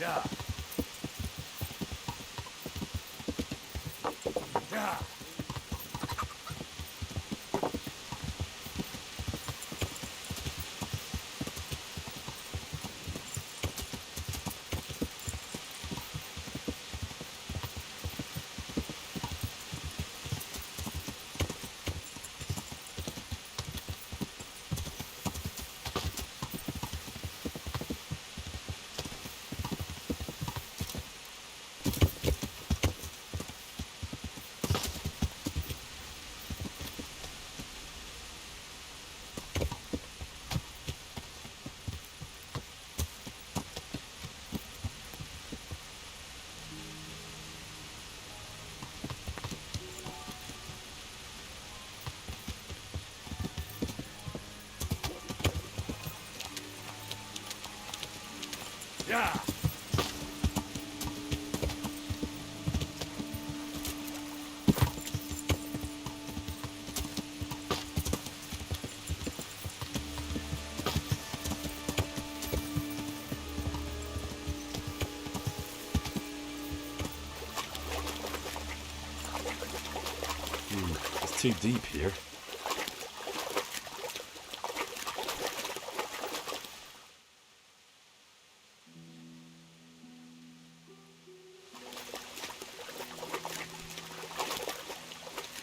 Yeah. Yeah. Yeah. It's too deep here.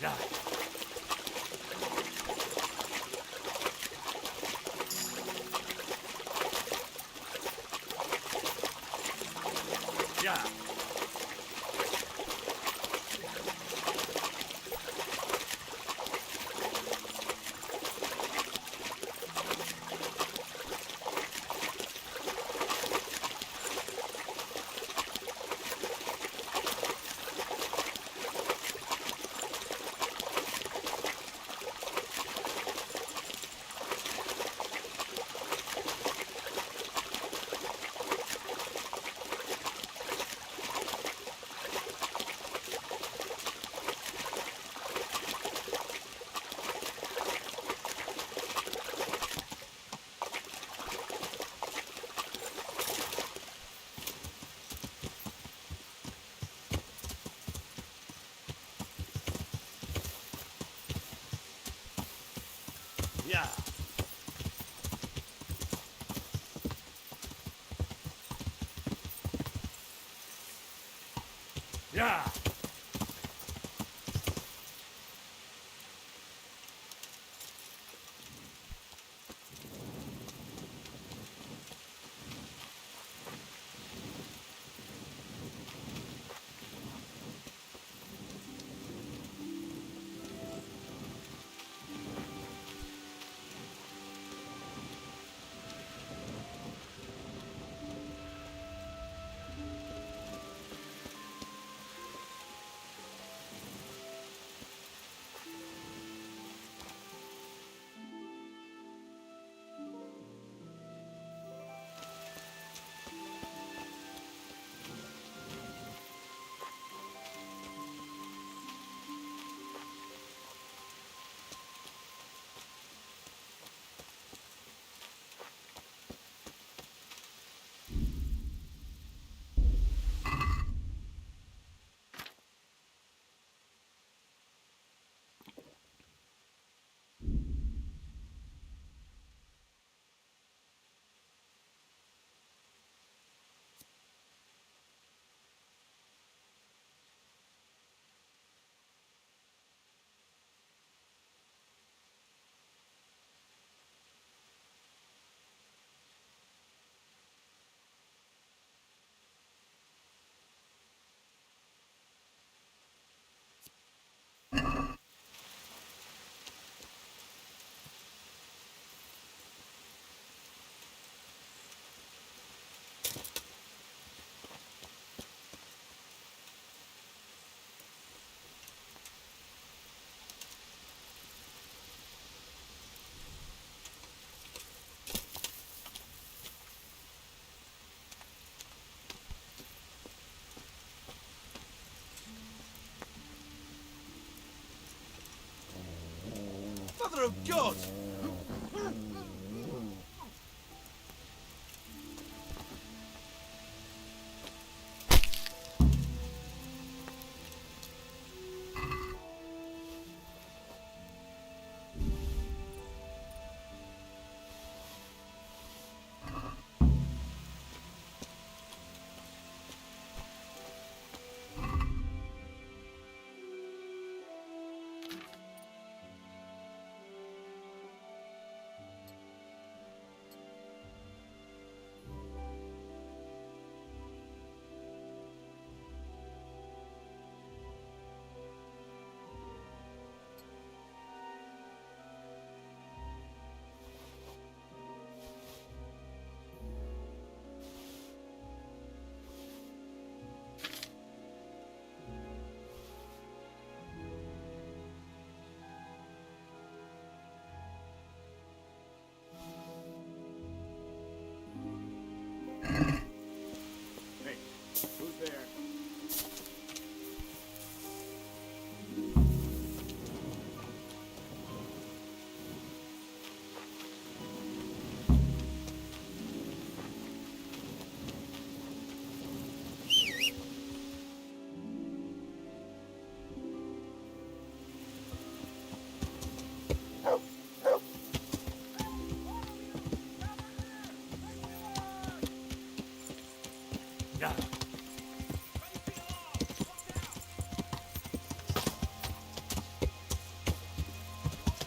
Yeah. Yeah. Yeah. Yeah. Mother of God!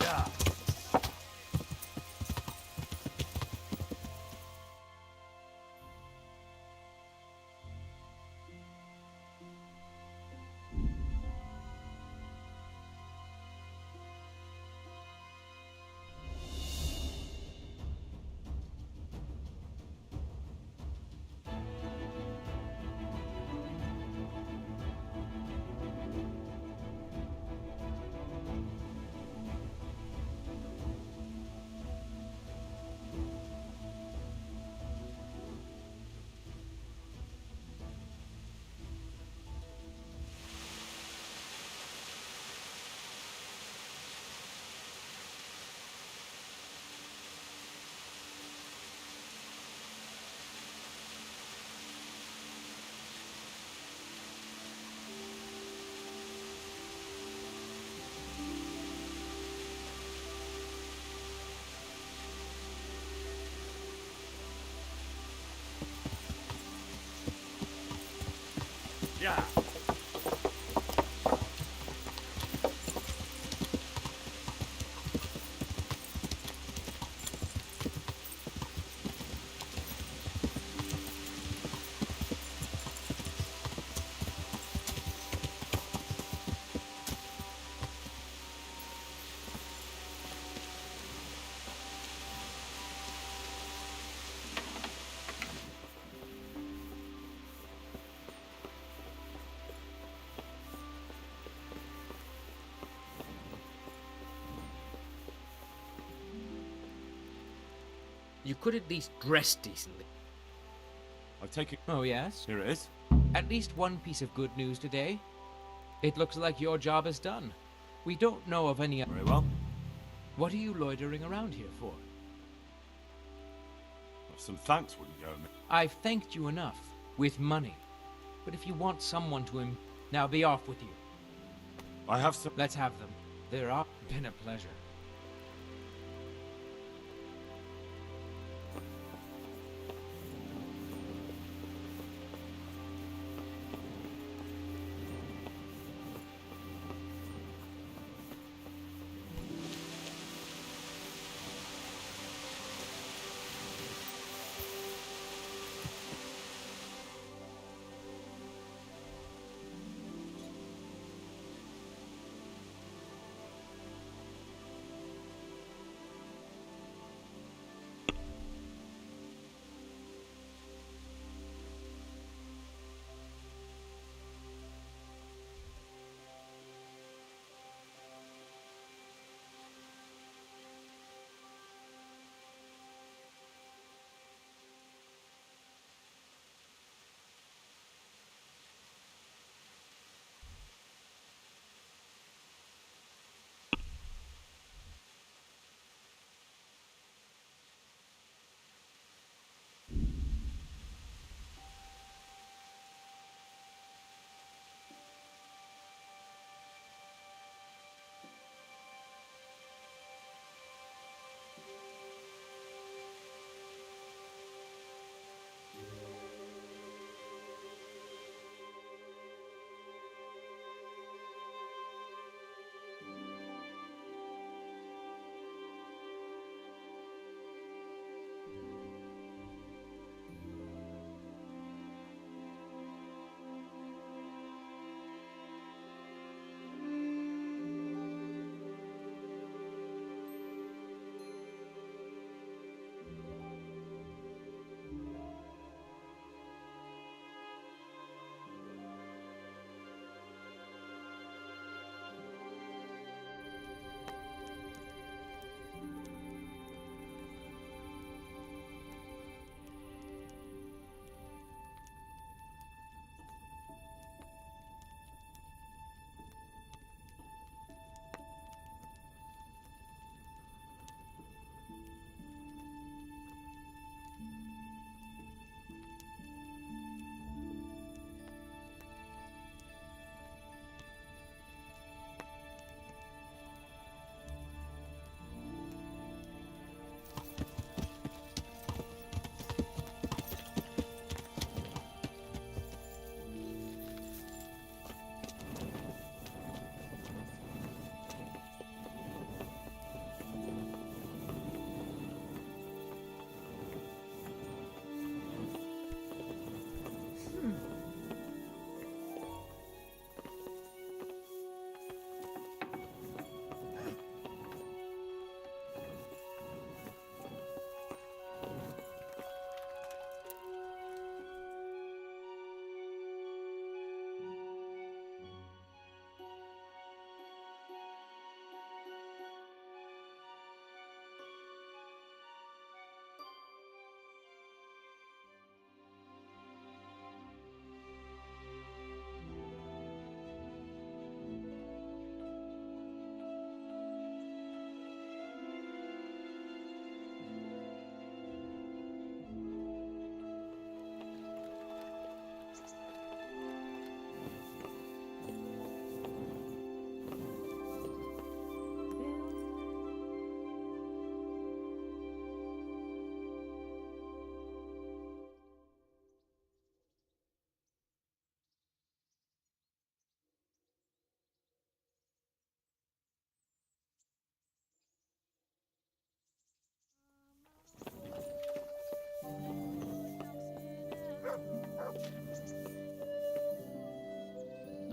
Ja. Ja. You could at least dress decently. I've taken... Oh, yes? Here it is. At least one piece of good news today. It looks like your job is done. We don't know of any... Very well. What are you loitering around here for? Some thanks wouldn't go amiss. I've thanked you enough. With money. But if you want someone to him... Now be off with you. I have some... Let's have them. They're up. Been a pleasure.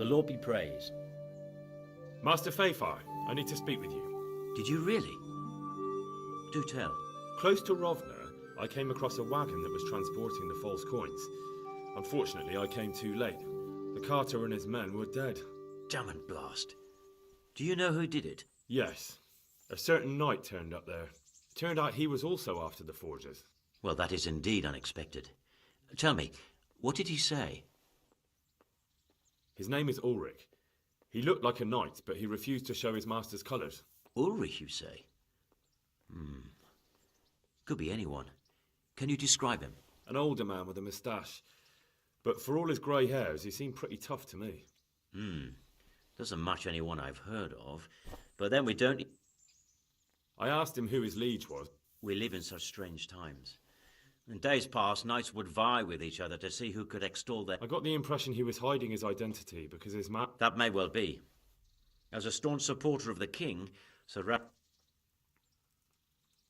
The Lord be praised. Master Fayfar, I need to speak with you. Did you really? Do tell. Close to Rovna, I came across a wagon that was transporting the false coins. Unfortunately, I came too late. The carter and his men were dead. Damn and blast. Do you know who did it? Yes. A certain knight turned up there. It turned out he was also after the forgers. Well, that is indeed unexpected. Tell me, what did he say? His name is Ulrich. He looked like a knight, but he refused to show his master's colours. Ulrich, you say? Could be anyone. Can you describe him? An older man with a moustache. But for all his grey hairs, he seemed pretty tough to me. Doesn't match anyone I've heard of. But then we don't... I asked him who his liege was. We live in such strange times. In days past, knights would vie with each other to see who could extol their... I got the impression he was hiding his identity because his That may well be. As a staunch supporter of the king, Sir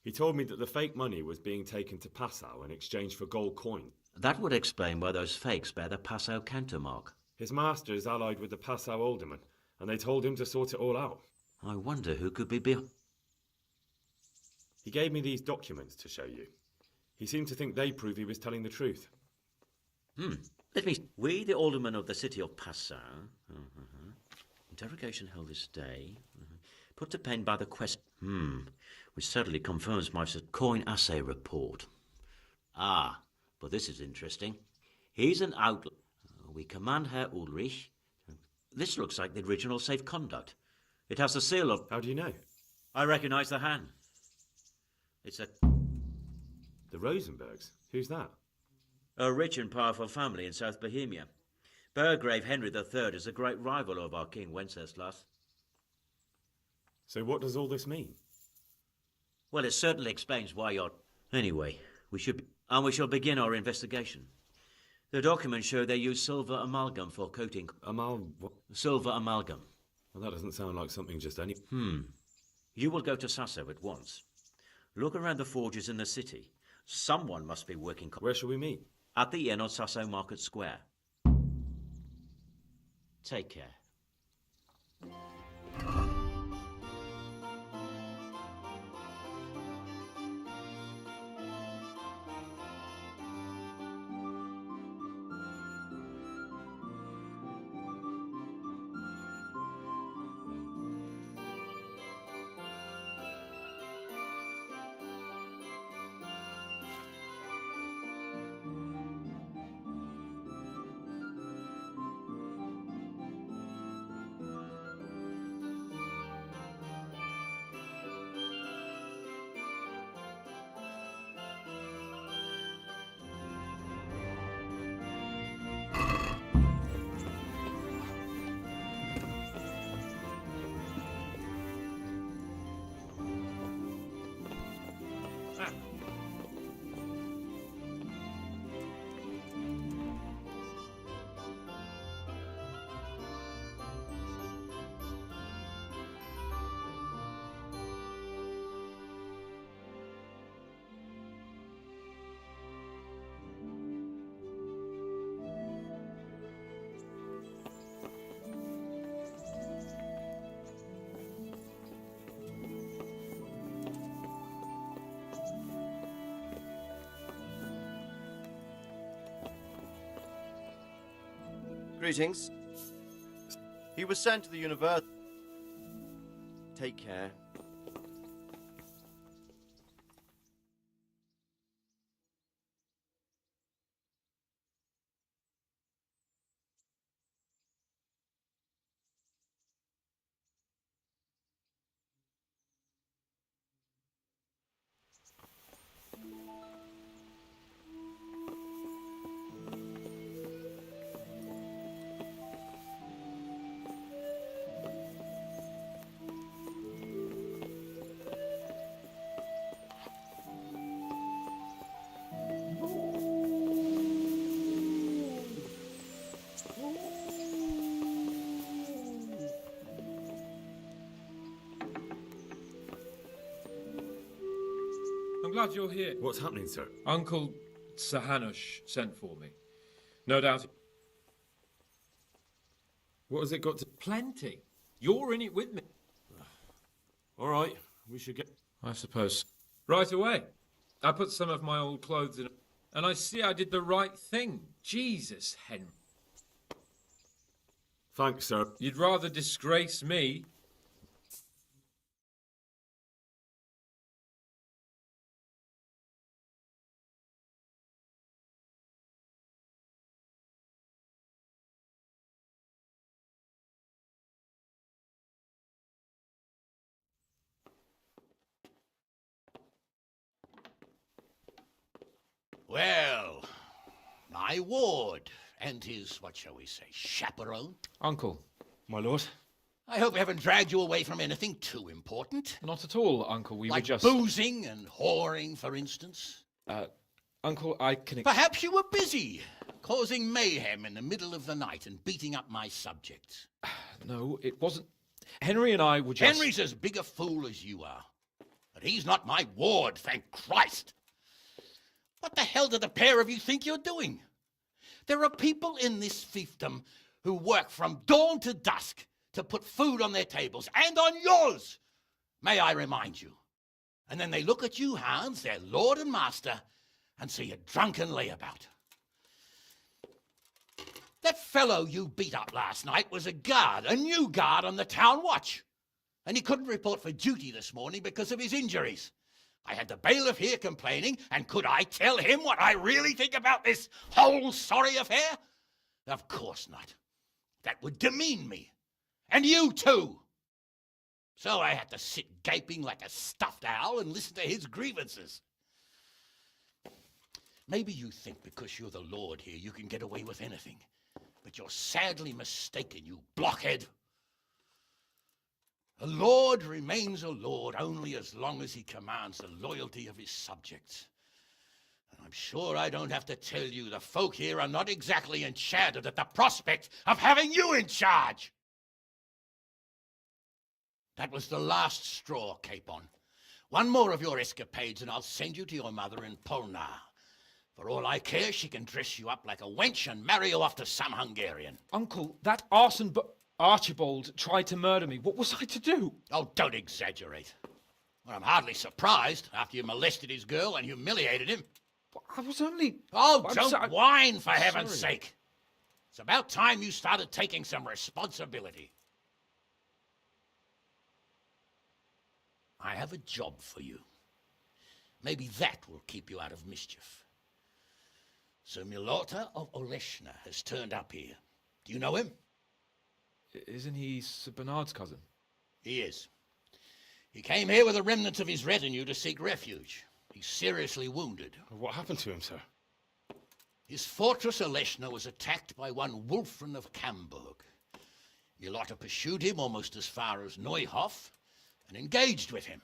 He told me that the fake money was being taken to Passau in exchange for gold coin. That would explain why those fakes bear the Passau canter mark. His master is allied with the Passau alderman, and they told him to sort it all out. I wonder who could be He gave me these documents to show you. He seemed to think they prove he was telling the truth. Let me... We, the aldermen of the city of Passau... Interrogation held this day... Put to pen by the quest... Which certainly confirms my coin assay report. Ah, but this is interesting. He's an outlaw. We command Herr Ulrich. This looks like the original safe conduct. It has the seal of... How do you know? I recognize the hand. It's The Rosenbergs? Who's that? a rich and powerful family in South Bohemia. Burgrave Henry III is a great rival of our King Wenceslas. So what does all this mean? Well, it certainly explains why you're... Anyway, we shall begin our investigation. The documents show they use silver amalgam for coating... What? Silver amalgam. Well, that doesn't sound like something just any... You will go to Sasso at once. Look around the forges in the city. Someone must be working... Where shall we meet? At the inn on Sasso Market Square. Take care. Greetings. He was sent to the university. Take care. I'm glad you're here. What's happening, sir? Uncle Sahanush sent for me. No doubt. What has it got to... Plenty. You're in it with me. All right, we should get... I suppose. Right away. I put some of my old clothes in, and I see I did the right thing. Jesus, Henry. Thanks, sir. You'd rather disgrace me. Well, my ward and his, what shall we say, chaperone. Uncle. My lord? I hope we haven't dragged you away from anything too important. Not at all, Uncle. We like were just... boozing and whoring, for instance. Uncle, I can... Perhaps you were busy, causing mayhem in the middle of the night and beating up my subjects. No, it wasn't... Henry and I were just... Henry's as big a fool as you are. But he's not my ward, thank Christ. What the hell do the pair of you think you're doing? There are people in this fiefdom who work from dawn to dusk to put food on their tables, and on yours, may I remind you. And then they look at you, Hans, their lord and master, and see a drunken layabout. That fellow you beat up last night was a guard, a new guard on the town watch. And he couldn't report for duty this morning because of his injuries. I had the bailiff here complaining, and could I tell him what I really think about this whole sorry affair? Of course not. That would demean me. And you too. So I had to sit gaping like a stuffed owl and listen to his grievances. Maybe you think because you're the lord here you can get away with anything. But you're sadly mistaken, you blockhead. A lord remains a lord only as long as he commands the loyalty of his subjects. And I'm sure I don't have to tell you the folk here are not exactly enchanted at the prospect of having you in charge. That was the last straw, Capon. One more of your escapades and I'll send you to your mother in Polnar. For all I care, she can dress you up like a wench and marry you off to some Hungarian. Uncle, that arson... Archibald tried to murder me. What was I to do? Oh, don't exaggerate. Well, I'm hardly surprised after you molested his girl and humiliated him. I was only... Oh, I'm don't whine, for heaven's sorry. sake. It's about time you started taking some responsibility. I have a job for you. Maybe that will keep you out of mischief. Sir Milota of Oleshna has turned up here. Do you know him? Isn't he Sir Bernard's cousin? He is. He came here with the remnants of his retinue to seek refuge. He's seriously wounded. What happened to him, sir? His fortress Oleshna was attacked by one Wulfrin of Camburg. Milota pursued him almost as far as Neuhof and engaged with him.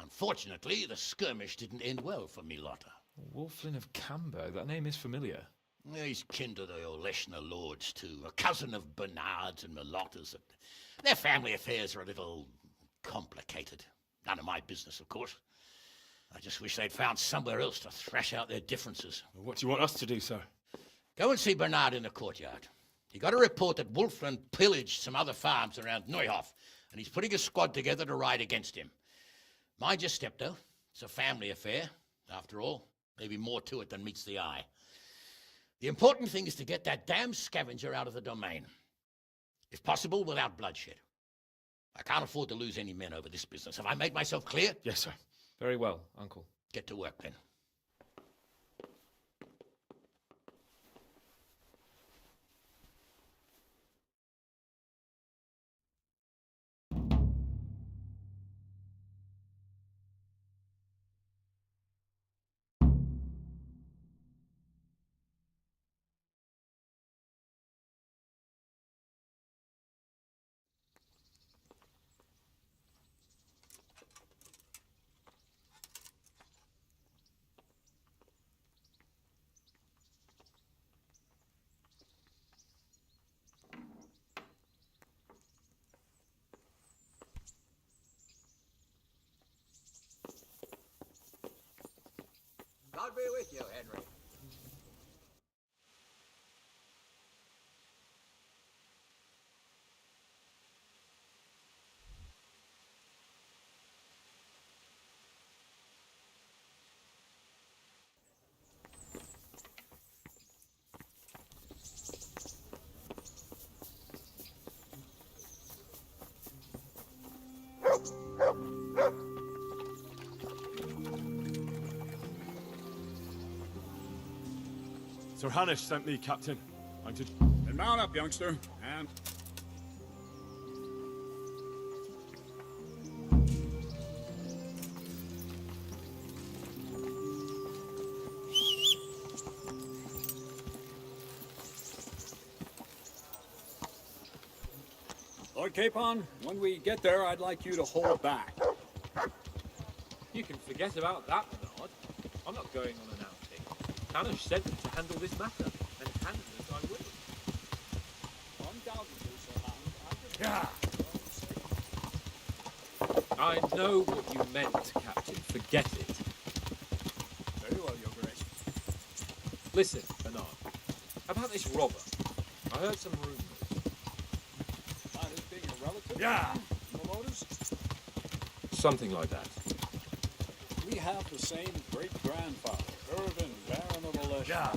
Unfortunately, the skirmish didn't end well for Milota. Wulflin of Camber. That name is familiar. He's kin to the Oleshna lords, too. A cousin of Bernard's and Milota's. Their family affairs are a little complicated. None of my business, of course. I just wish they'd found somewhere else to thrash out their differences. What do you want us to do, sir? Go and see Bernard in the courtyard. He got a report that Wulflin pillaged some other farms around Neuhof, and he's putting a squad together to ride against him. Mind your step, though. It's a family affair, after all. Maybe more to it than meets the eye. The important thing is to get that damn scavenger out of the domain. If possible, without bloodshed. I can't afford to lose any men over this business. Have I made myself clear? Yes, sir. Very well, Uncle. Get to work, then. God be with you, Henry. Sir Hanish sent me, Captain. I'm to... Then mount up, youngster, and... Lord Capon, when we get there, I'd like you to hold back. You can forget about that, Bernard. I'm not going on an outing. Hanish sent me to handle this matter, and handle it I will. Undoubtedly, Sir Hound. Yeah. I know what you meant, Captain. Forget it. Very well, Your Grace. Listen, Bernard. About this robber. I heard some rumours. About his being a relative? Yeah. Promoters? Something like that. We have the same great-grandfather, Irvin, Baron of Alessia. Yeah.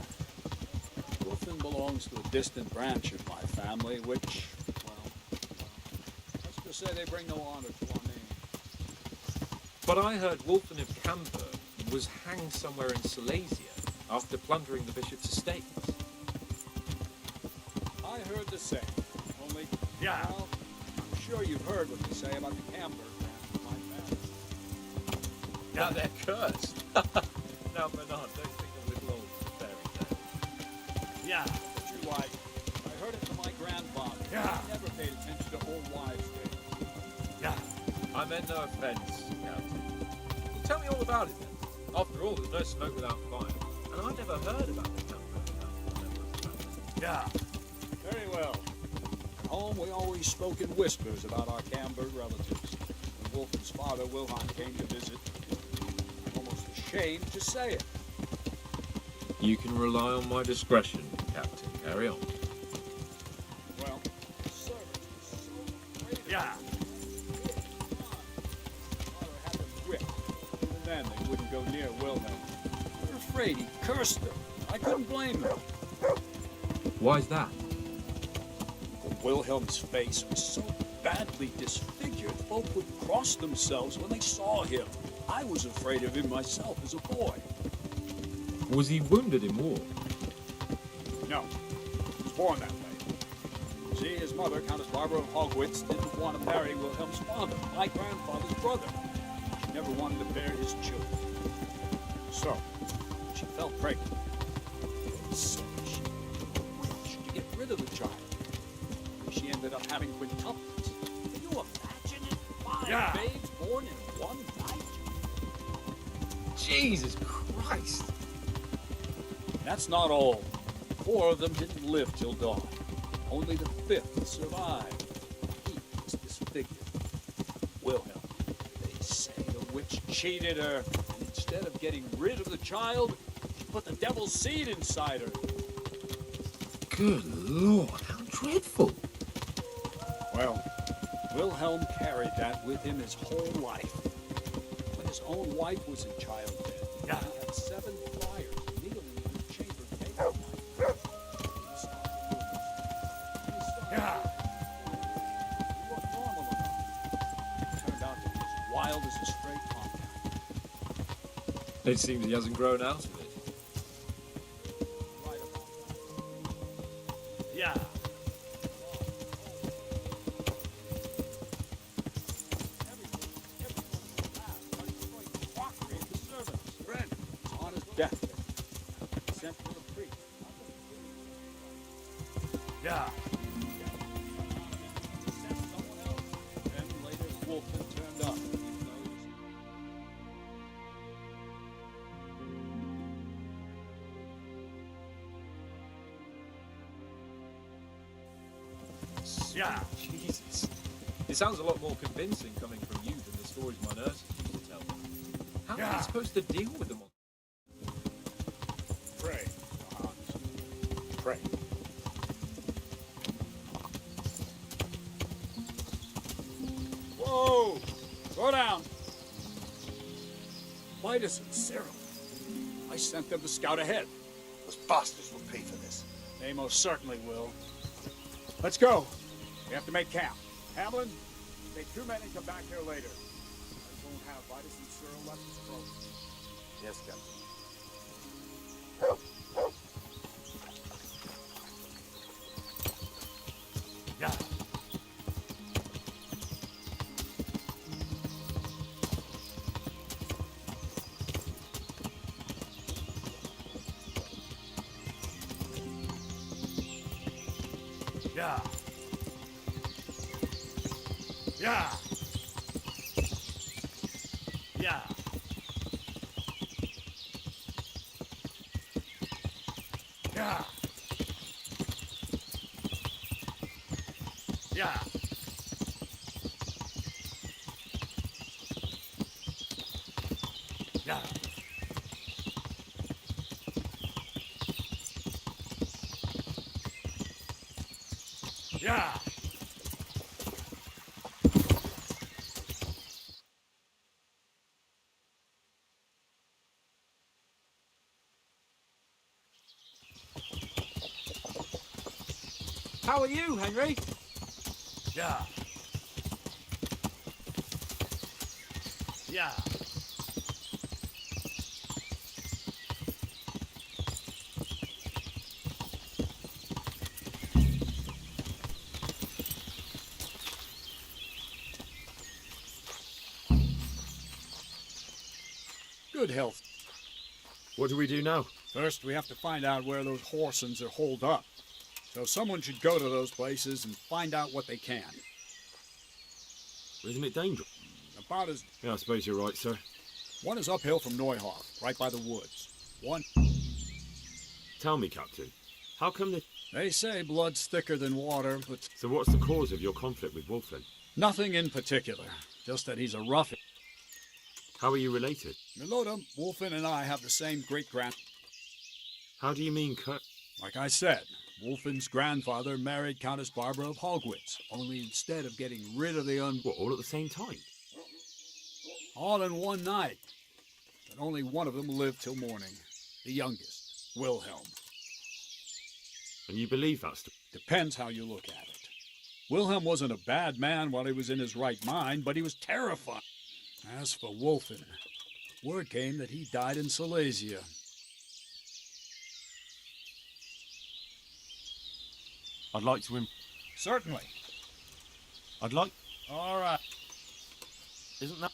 Wolfen belongs to a distant branch of my family, which, well, let's just say they bring no honor to our name. But I heard Wolfen of Camberg was hanged somewhere in Silesia after plundering the bishop's estates. I heard the same, only, Yeah. well, I'm sure you've heard what they say about the Camberg branch of my family. Now they're cursed. Now, Bernard, don't think of little old fairy tale. Yeah. But you're right. I heard it from my grandfather. Yeah. He never paid attention to old wives' tales. Yeah. I meant no offence, Captain. Well, tell me all about it then. After all, there's no smoke without fire. And I never heard about the Camberg family. Yeah. Very well. At home, we always spoke in whispers about our Camberg relatives. When Wolfen's father, Wilhelm, came to visit, I'm almost ashamed to say it. You can rely on my discretion, Captain. Carry on. Well, the servants were so afraid of Yeah. Father had them whipped. Even then, they wouldn't go near Wilhelm. They were afraid he cursed them. I couldn't blame them. Why's that? Wilhelm's face was so badly disfigured, folk would cross themselves when they saw him. I was afraid of him myself as a boy. Was he wounded in war? No, he was born that way. See, his mother, Countess Barbara of Hogwitz, didn't want to marry Wilhelm's father, my grandfather's brother. She never wanted to bear his children. So, she fell pregnant. So she wished to get rid of the child. She ended up having quintuplets. Can you imagine it? 5 Yeah. babes born in one night? Jesus Christ! That's not all. 4 of them didn't live till dawn. Only the 5th survived. He was disfigured. Wilhelm, they say the witch cheated her. And instead of getting rid of the child, she put the devil's seed inside her. Good Lord, how dreadful! Well, Wilhelm carried that with him his whole life. When his own wife was in childbed, Yeah. he had 7 friars kneeling in the chamber table. He stopped the rumors. He started Yeah. He looked normal enough. He turned out to be as wild as a stray tomcat. It seems he hasn't grown out of it. Right about that. Yeah. Deathbed. Sent for the priest. Yeah. Sent someone else. Then later, Wolfen turned up. Yeah. Jesus. It sounds a lot more convincing coming from you than the stories my nurses used to tell me. How are Yeah. they supposed to deal with them all? Pray, Hans. Pray. Whoa! Slow down. Midas and Cyril. I sent them to scout ahead. Those bastards will pay for this. They most certainly will. Let's go. We have to make camp. Hamlin, take 2 men and come back here later. won't have vitamin serum left his throat. Yes, Captain. Yeah. Yeah. Yeah. Yeah. Yeah. Yeah. Yeah. Yeah. How are you, Henry? Yeah. Yeah. Good health. What do we do now? First, we have to find out where those Horsons are holed up. So someone should go to those places and find out what they can. Isn't it dangerous? About as... Yeah, I suppose you're right, sir. One is uphill from Neuhoff, right by the woods. One... Tell me, Captain, how come this... They say blood's thicker than water, but So what's the cause of your conflict with Wolfen? nothing in particular. Just that he's a roughie. How are you related? Milota, Wolfen and I have the same great-grand... How do you mean cut? Like I said, Wolfen's grandfather married Countess Barbara of Hogwitz, only instead of getting rid of the What, all at the same time? all in one night. But only one of them lived till morning. The youngest, Wilhelm. And you believe that story? Depends how you look at it. Wilhelm wasn't a bad man while he was in his right mind, but he was terrifying. As for Wolfen, word came that he died in Silesia. I'd like to Certainly. I'd like... All right. Isn't that...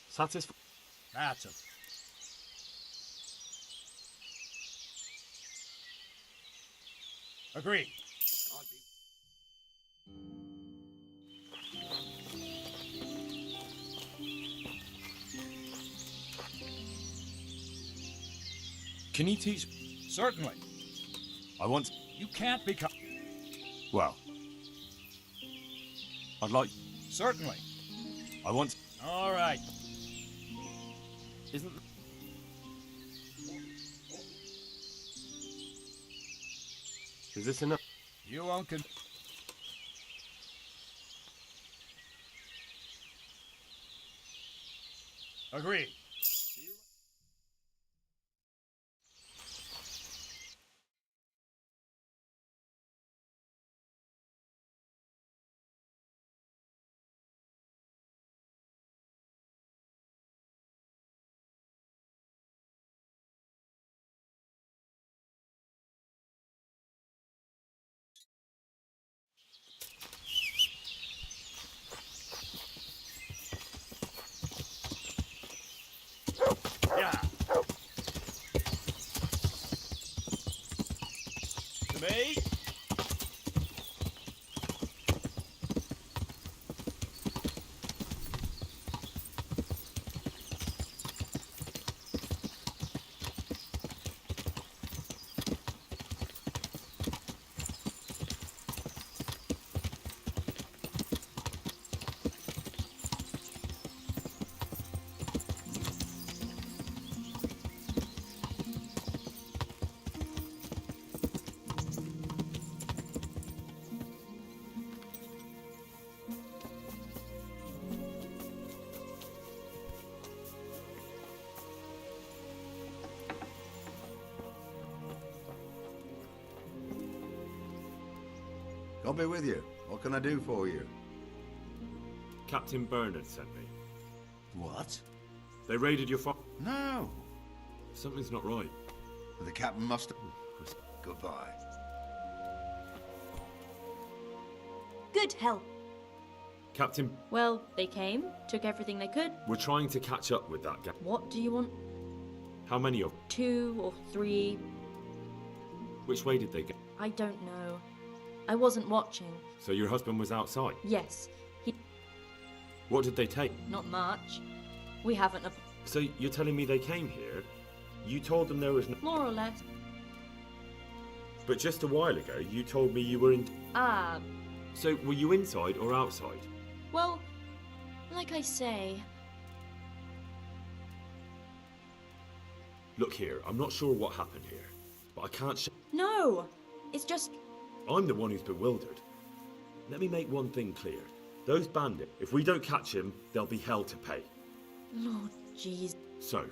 Satisfied? That's it. Agreed. Can you teach... Certainly. I want... You can't become... Well... I'd like... Certainly. I want... All right. Isn't... Is this enough? You won't con... Agreed. Yeah. To me? God be with you. What can I do for you? Captain Bernard sent me. What? They raided your farm. No. Something's not right. The captain must have... Goodbye. Good help. Captain, Well, they came, took everything they could. we're trying to catch up with that guy. What do you want? How many of... 2 or 3? Which way did they go? I don't know. I wasn't watching. So your husband was outside. Yes, he... What did they take? Not much. We haven't... So you're telling me they came here? You told them there was no... More or less. But just a while ago, you told me you were in... Ah, So were you inside or outside? well, like I say... Look here, I'm not sure what happened here, but I can't No! It's just... I'm the one who's bewildered. Let me make one thing clear. Those bandits, if we don't catch him, there'll be hell to pay. Lord jeez. So,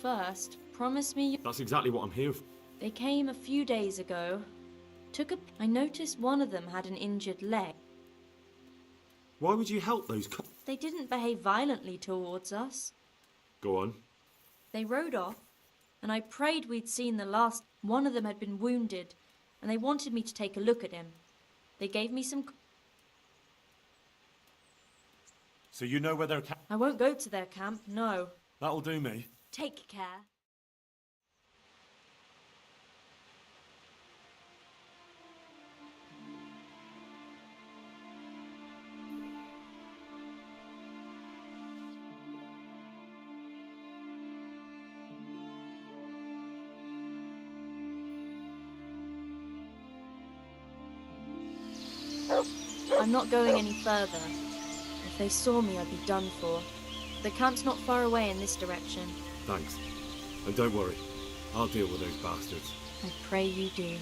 First, promise me you... that's exactly what I'm here for. They came a few days ago. I noticed one of them had an injured leg. Why would you help those They didn't behave violently towards us. Go on. They rode off, and I prayed we'd seen the last. One of them had been wounded, and they wanted me to take a look at him. They gave me some... So you know where they're I won't go to their camp, no. That'll do me. Take care. I'm not going any further. If they saw me, I'd be done for. The camp's not far away in this direction. Thanks. And don't worry, I'll deal with those bastards. I pray you do.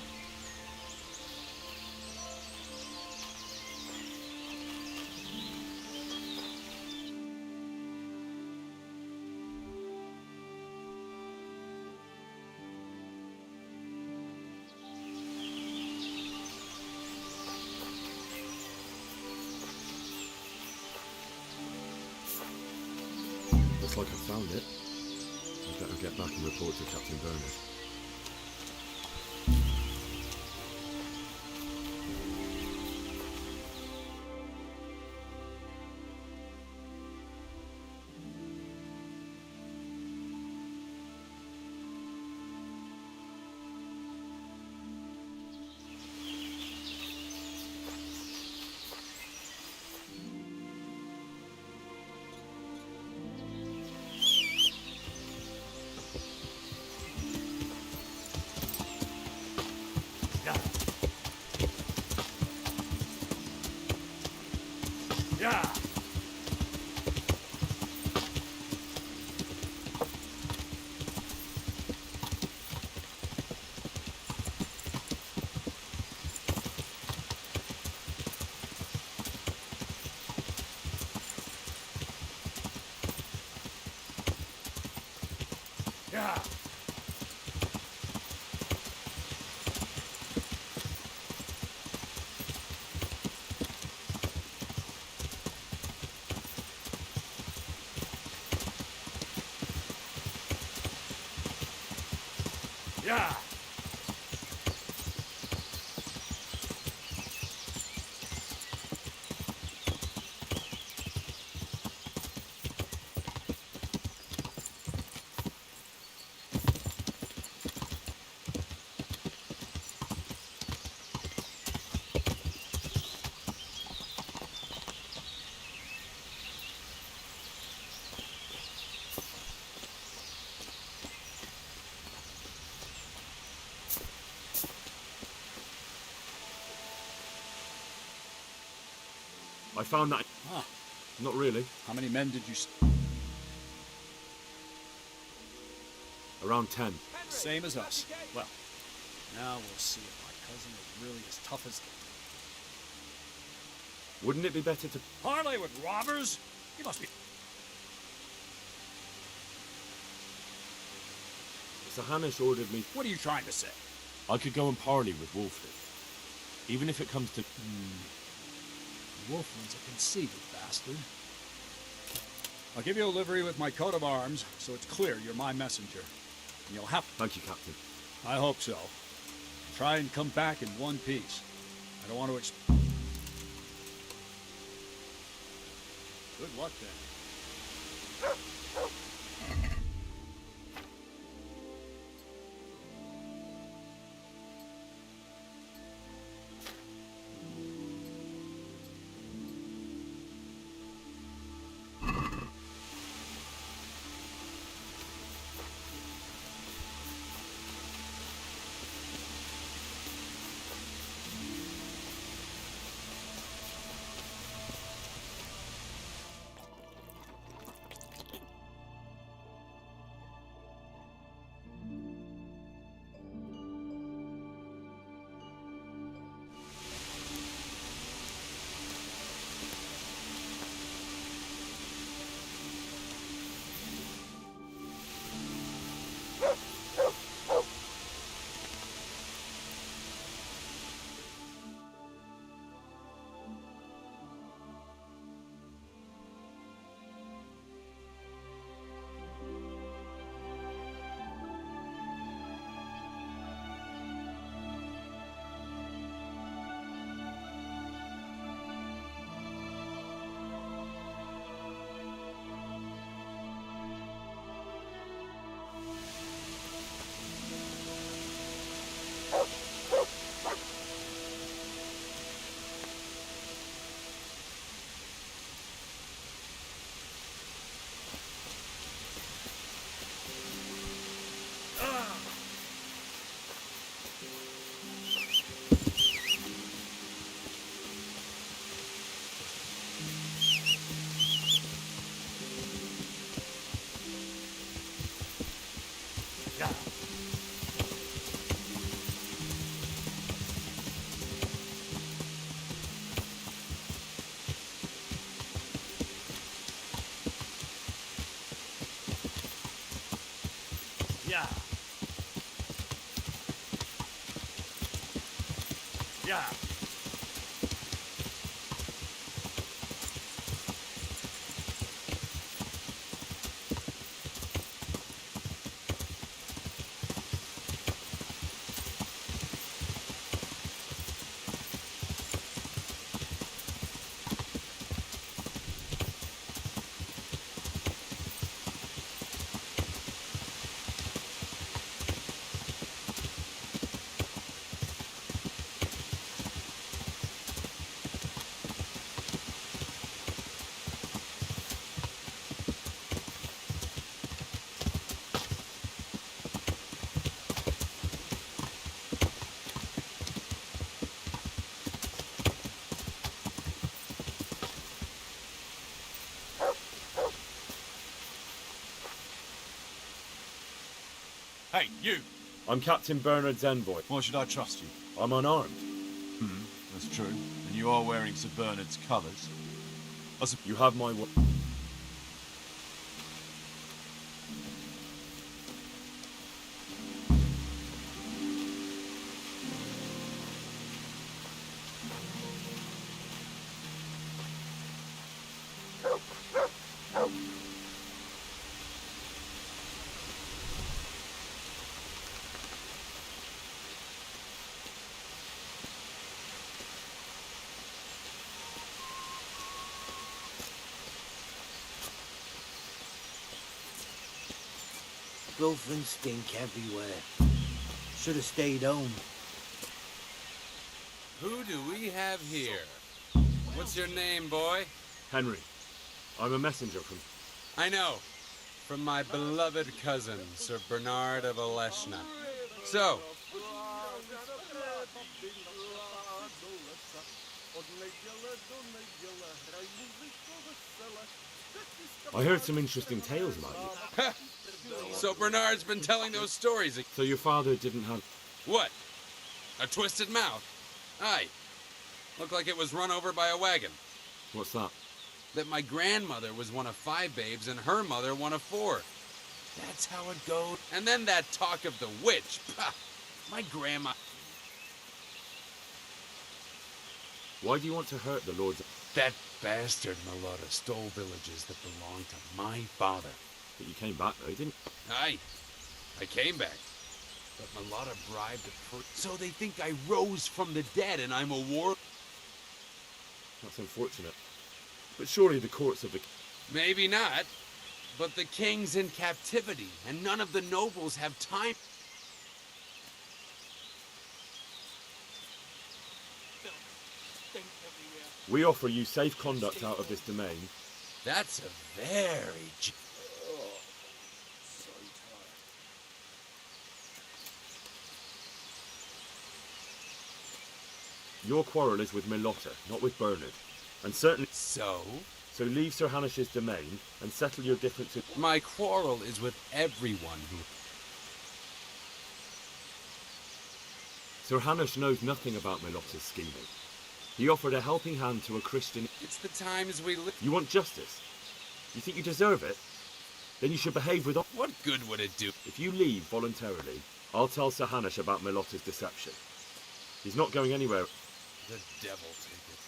Looks like I found it. I better get back and report to Captain Bernard. Yeah. Yeah. Yeah. I found that... Ah, Not really. how many men did you... Around 10. Same as us. Well, now we'll see if my cousin is really as tough as... Wouldn't it be better to... Parley with robbers? You must be... Sir Hamish ordered me... What are you trying to say? I could go and parley with Wolfred. Even if it comes to... Wolfman's a conceited bastard. I'll give you a livery with my coat of arms, so it's clear you're my messenger. And you'll have... Thank you, Captain. I hope so. Try and come back in one piece. I don't want to Good luck then. Yeah. Yeah. Hey, you! I'm Captain Bernard's envoy. Why should I trust you? I'm unarmed. That's true. And you are wearing Sir Bernard's colours. You have my word. Filth and stink everywhere. Should have stayed home. Who do we have here? What's your name, boy? Henry. I'm a messenger from... I know. From my beloved cousin, Sir Bernard of Aleshna. So, I heard some interesting tales about you. so Bernard's been telling those stories. So your father didn't have... What? A twisted mouth? Aye. Looked like it was run over by a wagon. What's that? That my grandmother was one of 5 babes and her mother one of 4. That's how it goes. And then that talk of the witch. Pah! My grandma... Why do you want to hurt the Lord's... That bastard Melota stole villages that belonged to my father. But you came back though, didn't Aye, I came back. But Melota bribed a so they think I rose from the dead and I'm a war... That's unfortunate. But surely the courts of the... Maybe not. But the king's in captivity, and none of the nobles have time... We offer you safe conduct out of this domain. That's a very... Your quarrel is with Melota, not with Bernard. And certainly... So? So leave Sir Hanish's domain and settle your differences... My quarrel is with everyone who... Sir Hanish knows nothing about Melota's scheming. He offered a helping hand to a Christian... It's the times we live... You want justice? You think you deserve it? Then you should behave with... What good would it do? If you leave voluntarily, I'll tell Sir Hanish about Melota's deception. He's not going anywhere. The devil take it.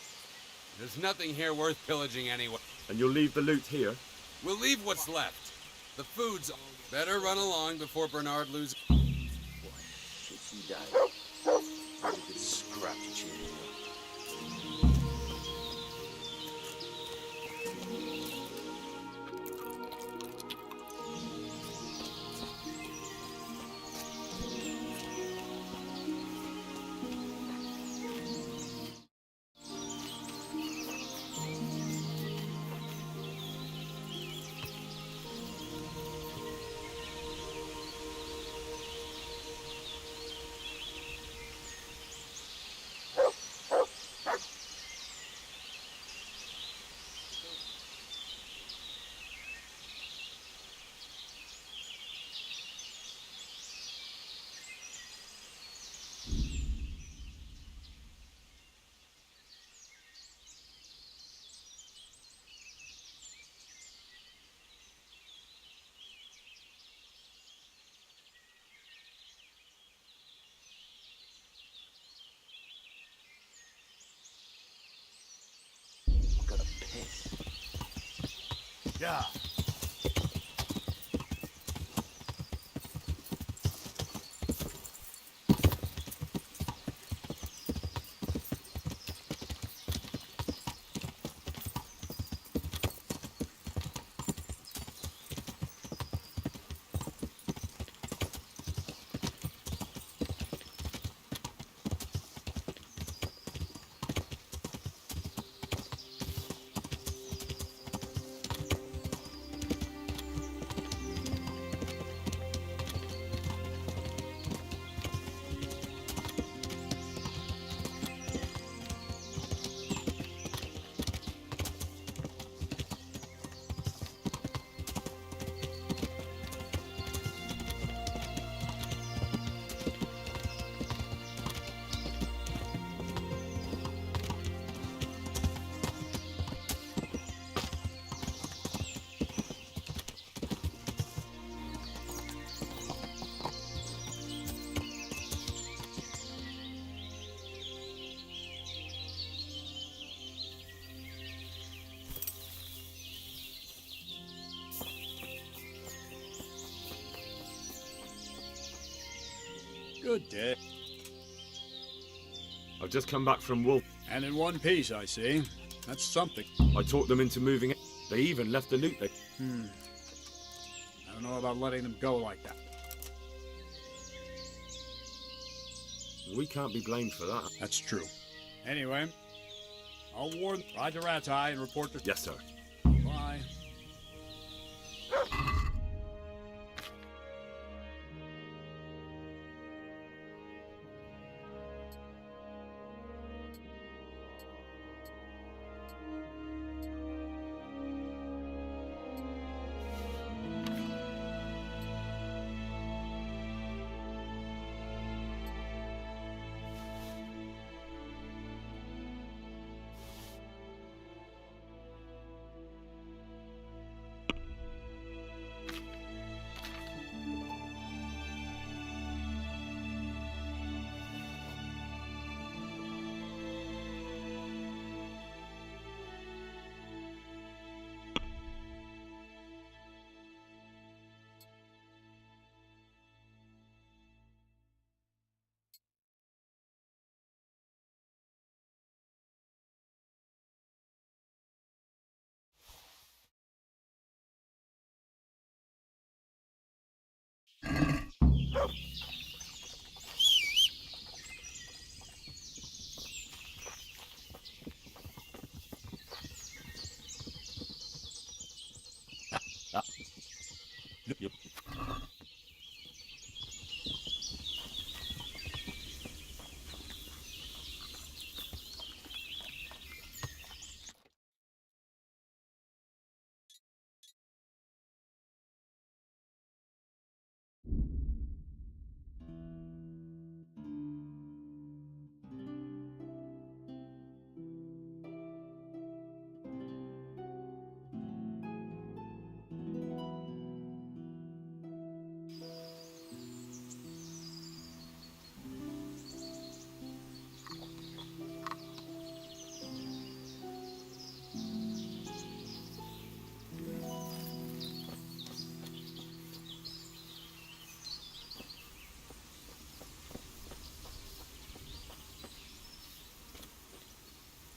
There's nothing here worth pillaging anyway. And you'll leave the loot here? We'll leave what's left. The food's... Better run along before Bernard loses... What shitty day. Pretty good scrap cheer. Yeah. Good day. I've just come back from Wolf. And in one piece, I see. That's something. I talked them into moving it. They even left the loot there. I don't know about letting them go like that. We can't be blamed for that. That's true. Anyway, I'll warn Roger Ratai and report to... Yes, sir. Bye. Yep.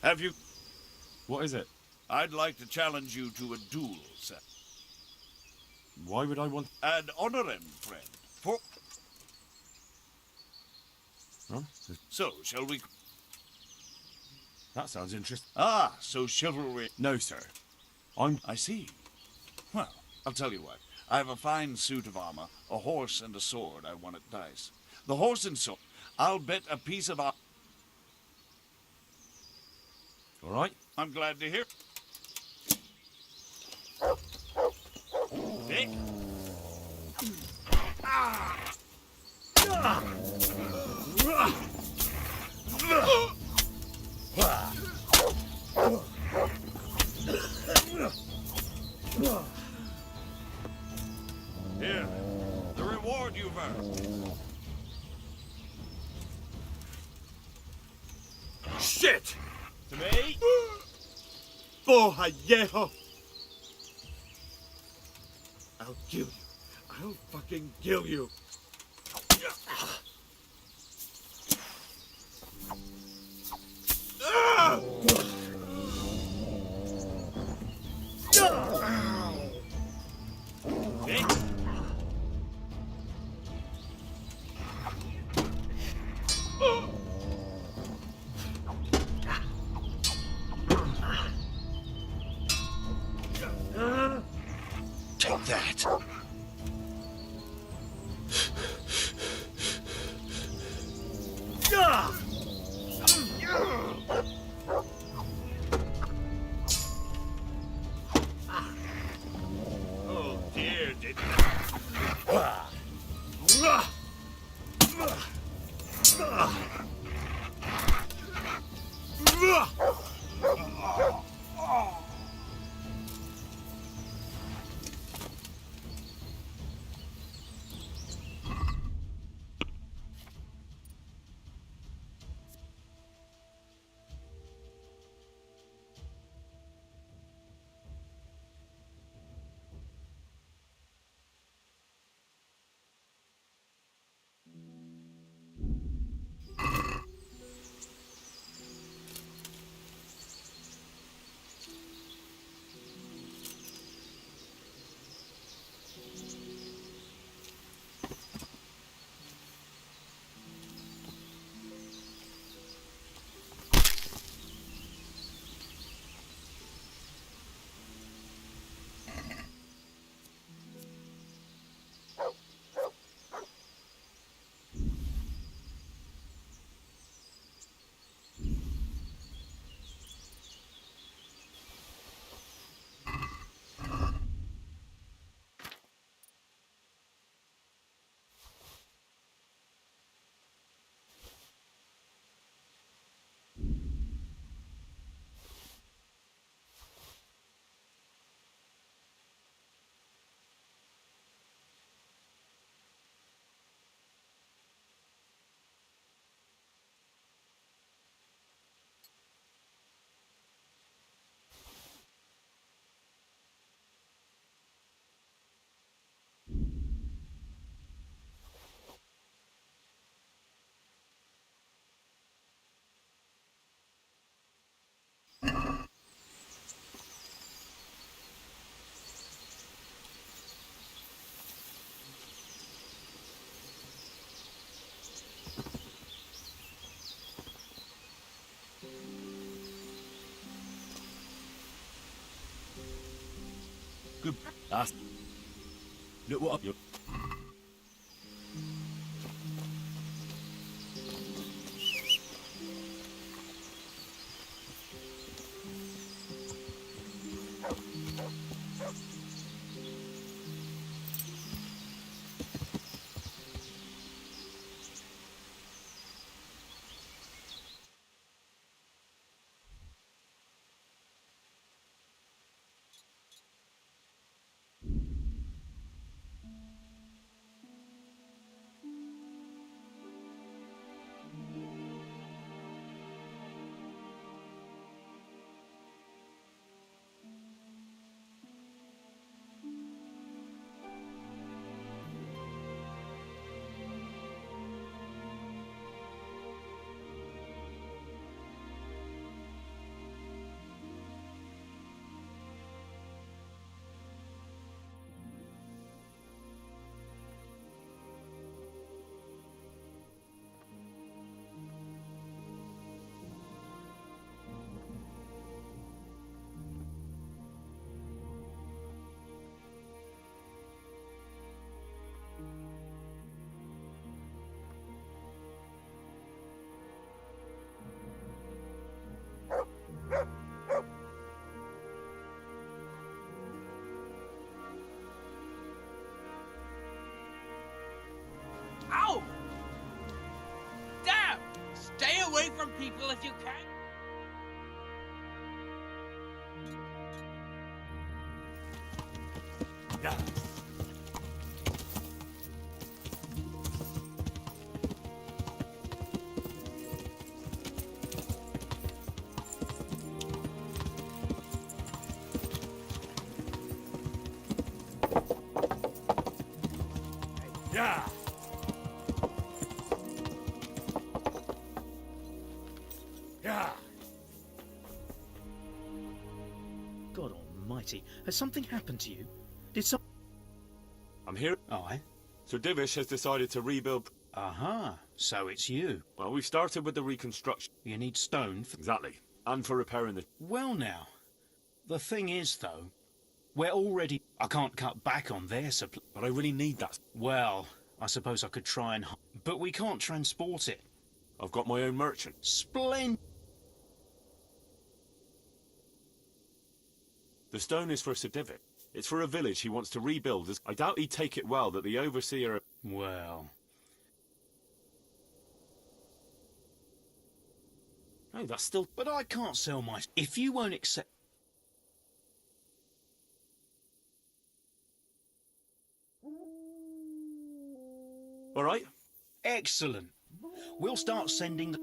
Have you? What is it? I'd like to challenge you to a duel, sir. Why would I want... Ad honorem, friend. For... Huh? So, shall we... That sounds interesting. Ah, so chivalry... No, sir. I see. Well, I'll tell you what. I have a fine suit of armor, a horse and a sword I won at dice. The horse and sword, I'll bet a piece of armor... All right. I'm glad to hear. Dick? Here, the reward you've earned. Shit! To me? Porra, viejo! I'll kill you. I'll fucking kill you. Take that. Oh dear, did Good. That's... Look what you. Ow! Damn! Stay away from people if you can. Yeah. Yeah. Yeah. God almighty, has something happened to you? Did some... I'm here. Aye. Sir Divish has decided to rebuild. Aha, so it's you. Well, we've started with the reconstruction. You need stone for... Exactly. And for repairing the... Well now, the thing is though, we're already... I can't cut back on their supply. But I really need that. Well, I suppose I could try and... But we can't transport it. I've got my own merchant. Splendid. The stone is for Sir Divish. It's for a village he wants to rebuild. I doubt he'd take it well that the overseer... Well... No, that's still... But I can't sell my... If you won't accept... All right. Excellent. We'll start sending the...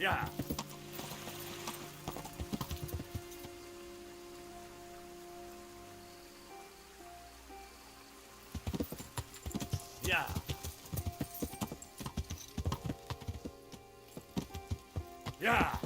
Yeah. Yeah. Yeah.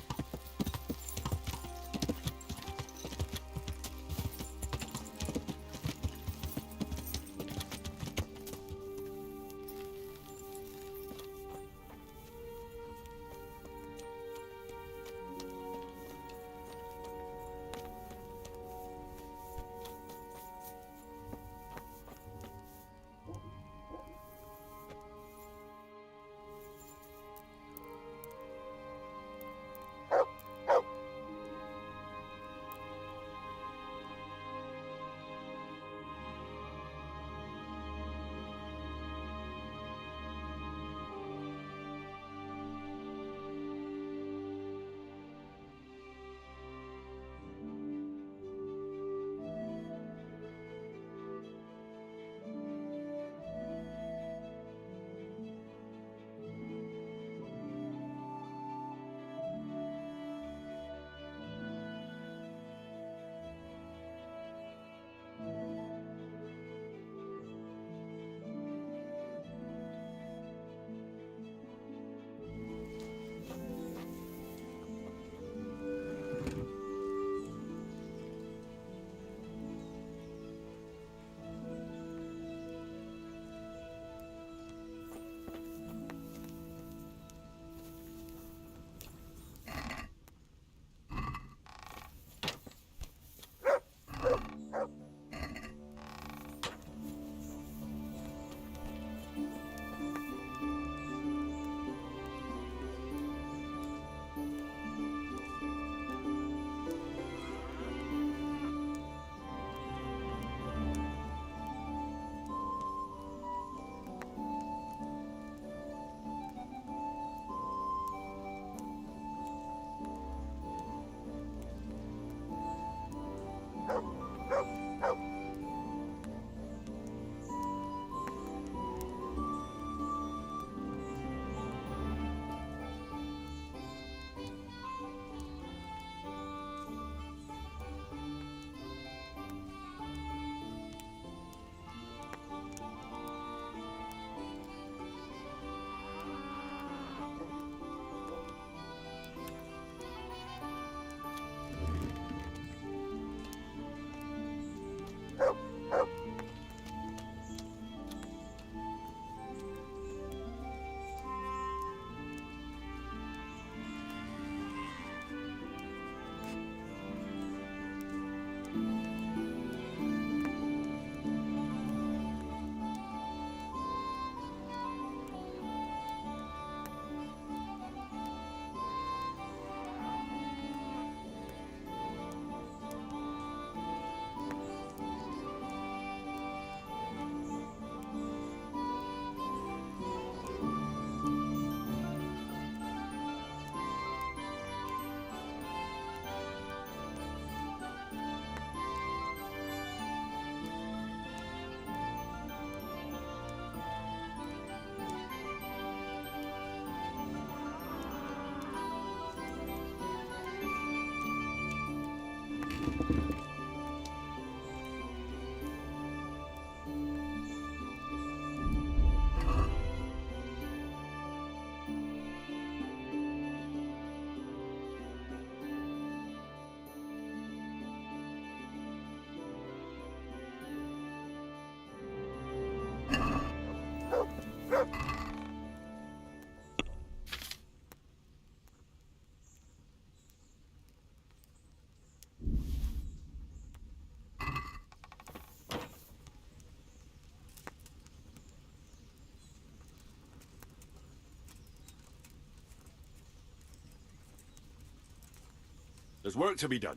There's work to be done.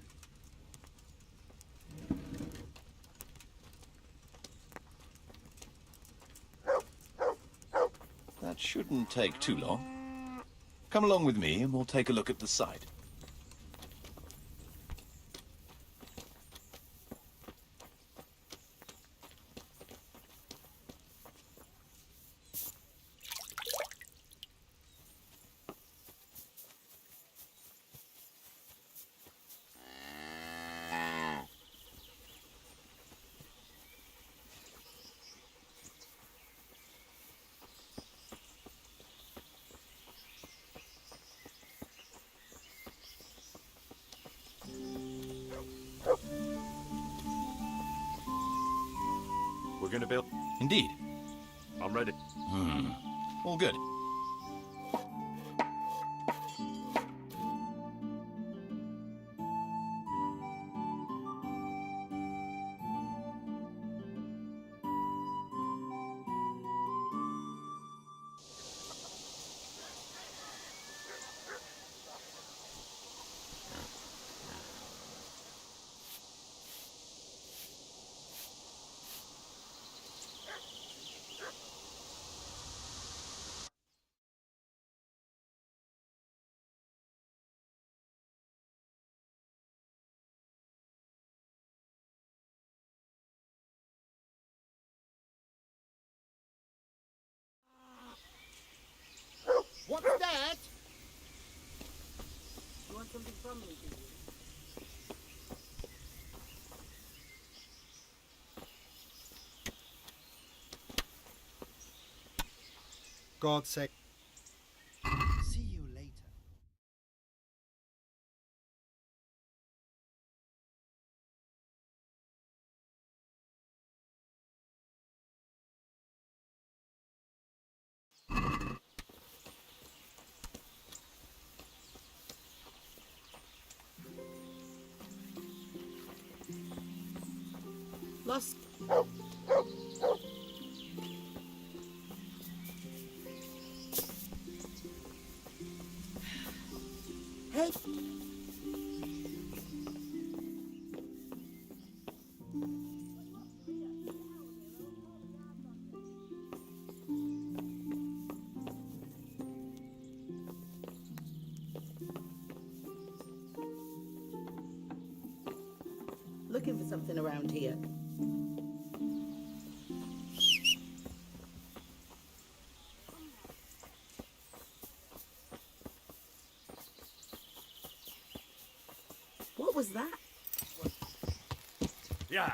That shouldn't take too long. Come along with me and we'll take a look at the site. We're going to build. Indeed. I'm ready. All good. What's that? You want something from me, do you? God's sake. See you later. Lost. Hey. Looking for something around here. What was that? Yeah.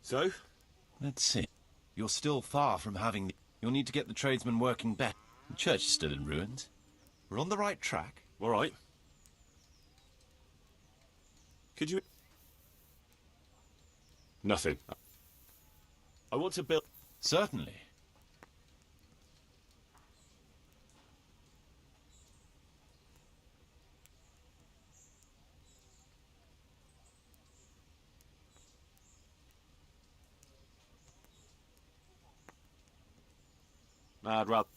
So? Let's see. You're still far from having... You'll need to get the tradesmen working better. The church is still in ruins. We're on the right track. All right. Could you... Nothing. I want to build... Certainly. I'd rather...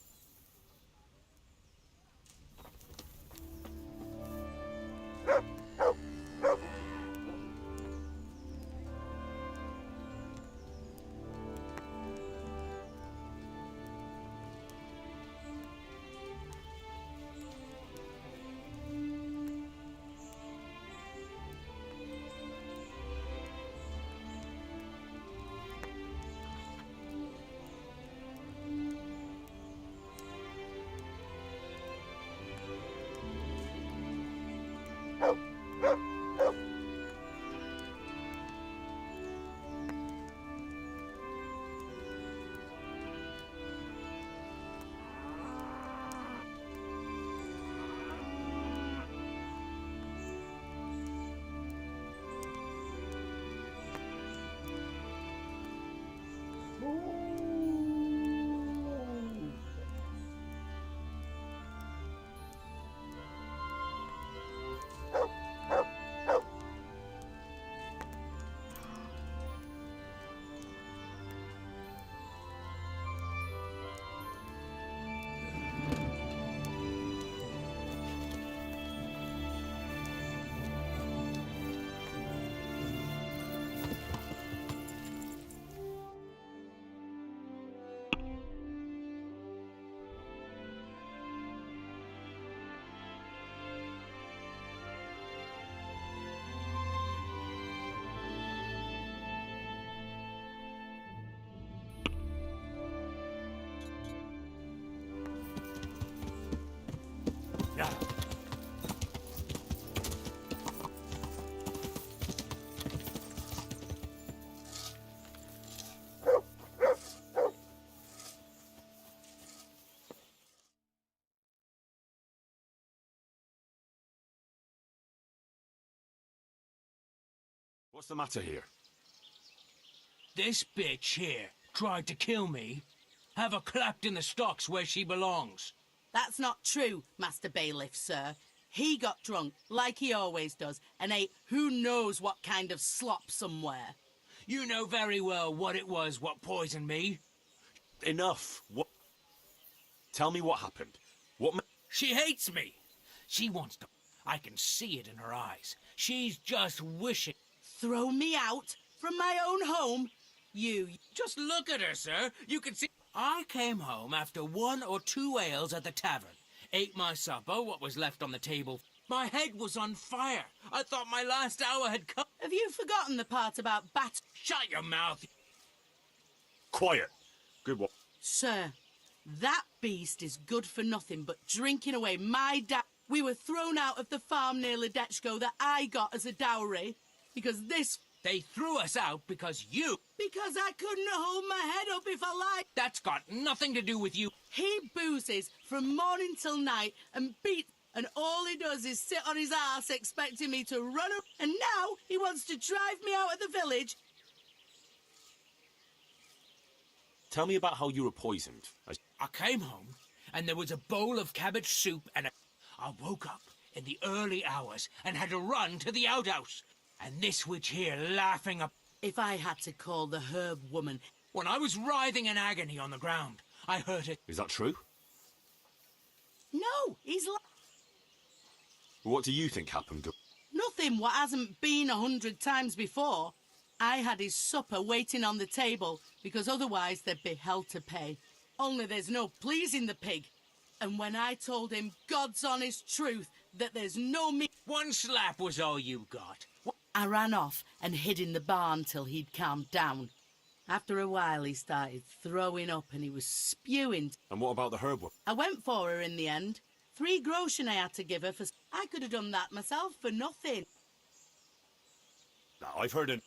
What's the matter here? This bitch here tried to kill me. Have her clapped in the stocks where she belongs. That's not true, Master Bailiff, sir. He got drunk, like he always does, and ate who knows what kind of slop somewhere. You know very well what it was what poisoned me. Enough. What? Tell me what happened. She hates me. She wants to. I can see it in her eyes. She's just wishing. Throw me out from my own home? You. Just look at her, sir. You can see. I came home after 1 or 2 ales at the tavern. Ate my supper, what was left on the table. My head was on fire. I thought my last hour had come. Have you forgotten the part about bat? Shut your mouth. Quiet. Good one. Sir, that beast is good for nothing but drinking away my We were thrown out of the farm near Ledechko that I got as a dowry because this. They threw us out because you. Because I couldn't hold my head up if I liked. That's got nothing to do with you. He boozes from morning till night and and all he does is sit on his ass expecting me to run up. And now he wants to drive me out of the village. Tell me about how you were poisoned. I came home and there was a bowl of cabbage soup and I woke up in the early hours and had to run to the outhouse. And this witch here laughing up. If I had to call the herb woman. When I was writhing in agony on the ground, I heard it. Is that true? No, he's What do you think happened? Nothing what hasn't been 100 times before. I had his supper waiting on the table because otherwise there'd be hell to pay. Only there's no pleasing the pig. And when I told him God's honest truth that there's no meat. 1 slap was all you got. I ran off and hid in the barn till he'd calmed down. After a while he started throwing up and he was spewing. And what about the herb one? I went for her in the end. 3 groschen I had to give her for. I could have done that myself for nothing. Now, I've heard it.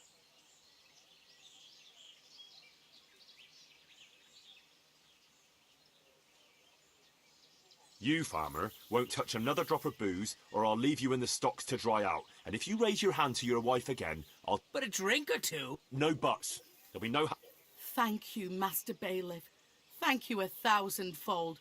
You, farmer, won't touch another drop of booze, or I'll leave you in the stocks to dry out. And if you raise your hand to your wife again, I'll... But a drink or two? No buts. There'll be no... Thank you, Master Bailiff. Thank you 1,000-fold.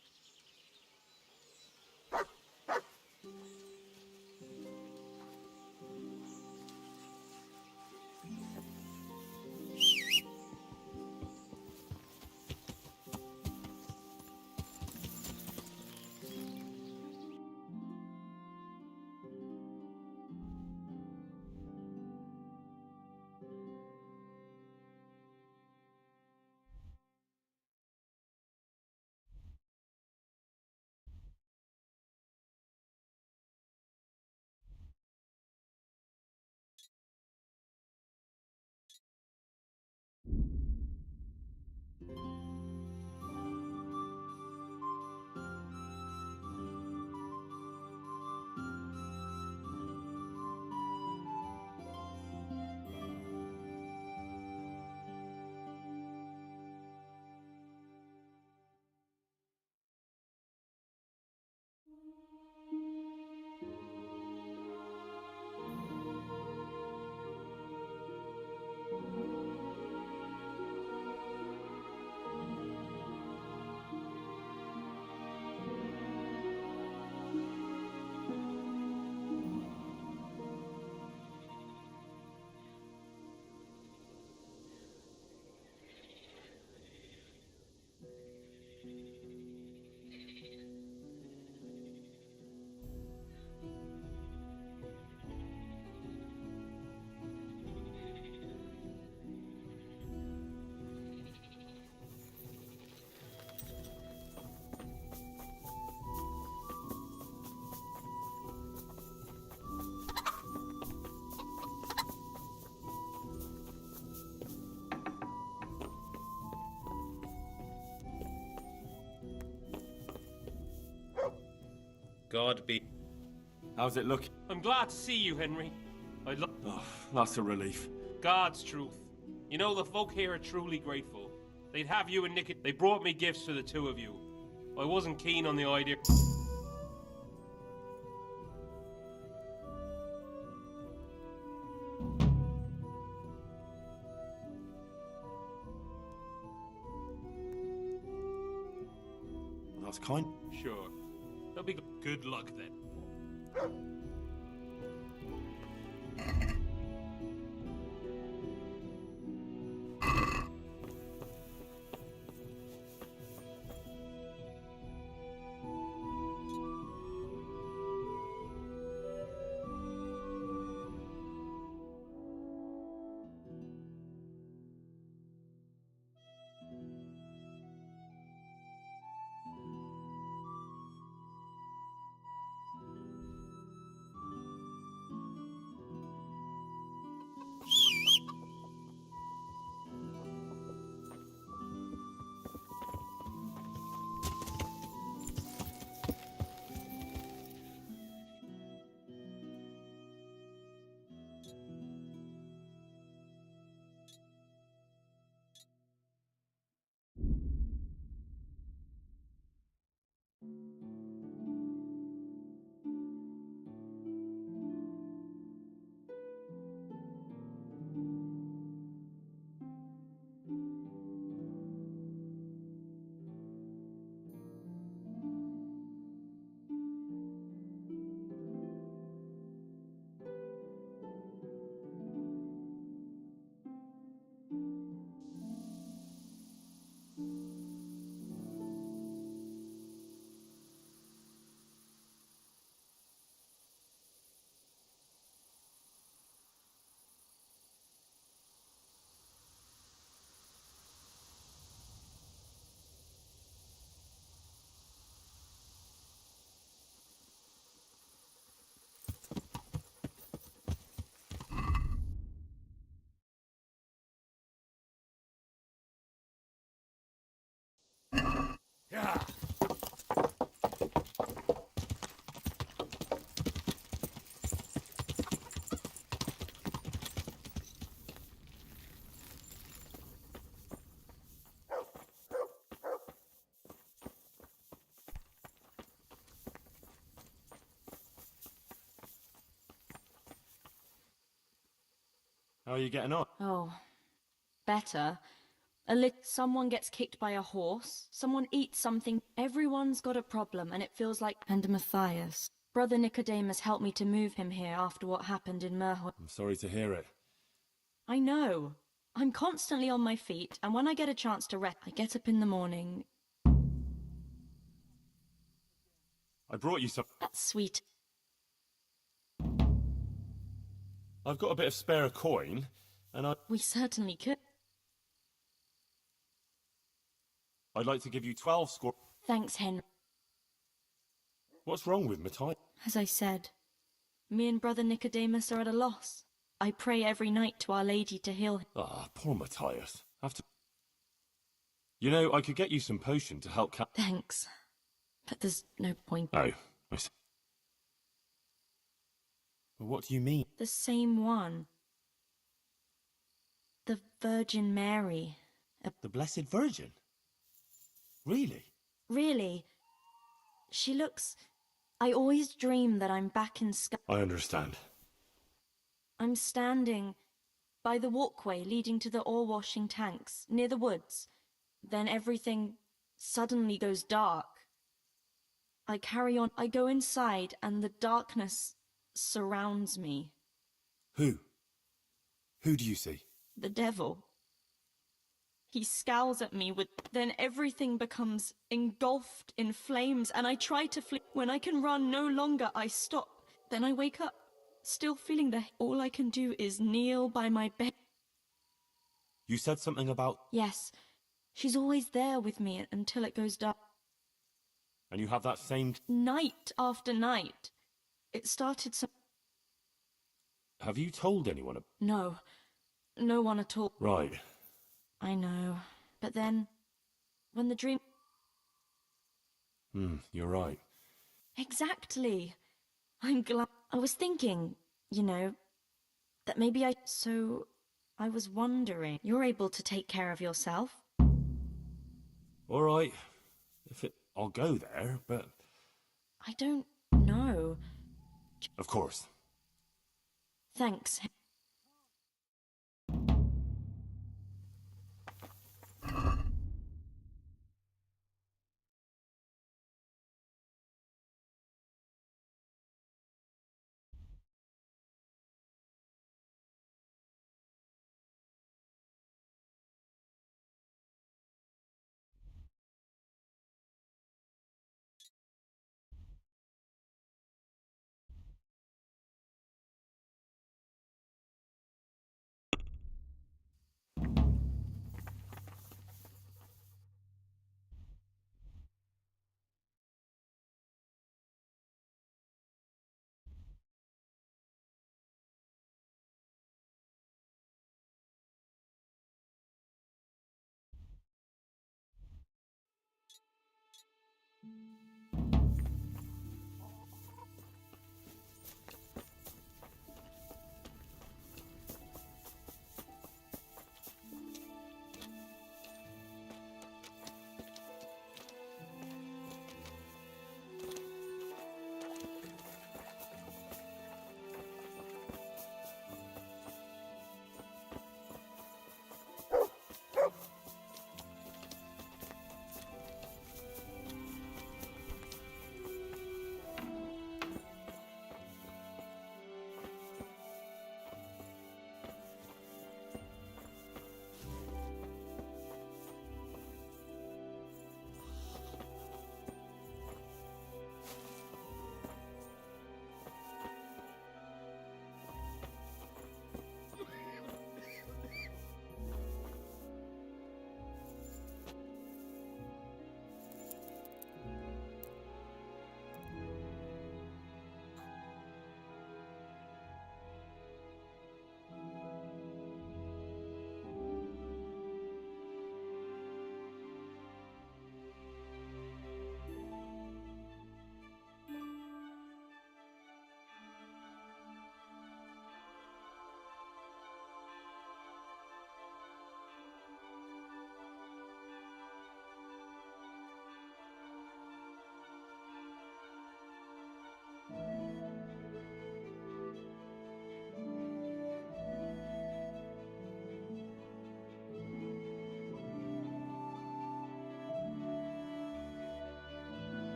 God be... How's it look? I'm glad to see you, Henry. Oh, that's a relief. God's truth. You know, the folk here are truly grateful. They'd have you and Nick. They brought me gifts for the 2 of you. I wasn't keen on the idea. That's kind. Sure. That'll be good luck then. Yeah. How are you getting on? Oh, better. Someone gets kicked by a horse, someone eats something. Everyone's got a problem, and it feels like. And Matthias. Brother Nicodemus helped me to move him here after what happened in Merhoy. I'm sorry to hear it. I know. I'm constantly on my feet, and when I get a chance to rest, I get up in the morning. I brought you some. That's sweet. I've got a bit of spare coin, and We certainly could. I'd like to give you 12 score. Thanks, Henry. What's wrong with Matthias? As I said, me and Brother Nicodemus are at a loss. I pray every night to Our Lady to heal him. Ah, poor Matthias. You know, I could get you some potion to help Thanks. But there's no point. Oh, I see. Well, what do you mean? The same one. The Virgin Mary. The Blessed Virgin? Really? Really. She looks... I always dream that I'm back in Sky. I understand. I'm standing by the walkway leading to the ore-washing tanks, near the woods. Then everything suddenly goes dark. I carry on. I go inside, and the darkness surrounds me. Who? Who do you see? The devil. He scowls at me with... Then everything becomes engulfed in flames, and I try to flee. When I can run no longer, I stop. Then I wake up, still feeling the... All I can do is kneel by my bed. You said something about... Yes, she's always there with me until it goes dark. And you have that same... Night after night. It started so... Have you told anyone? No. No one at all. Right. I know. But then, when the dream... You're right. Exactly. I'm glad... I was thinking, you know, that maybe I... So, I was wondering... You're able to take care of yourself? All right. I'll go there, but... I don't know. Of course. Thanks.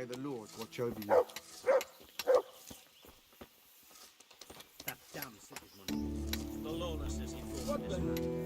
May the Lord watch over you. That damn city's money. The lawlessness he brought this man.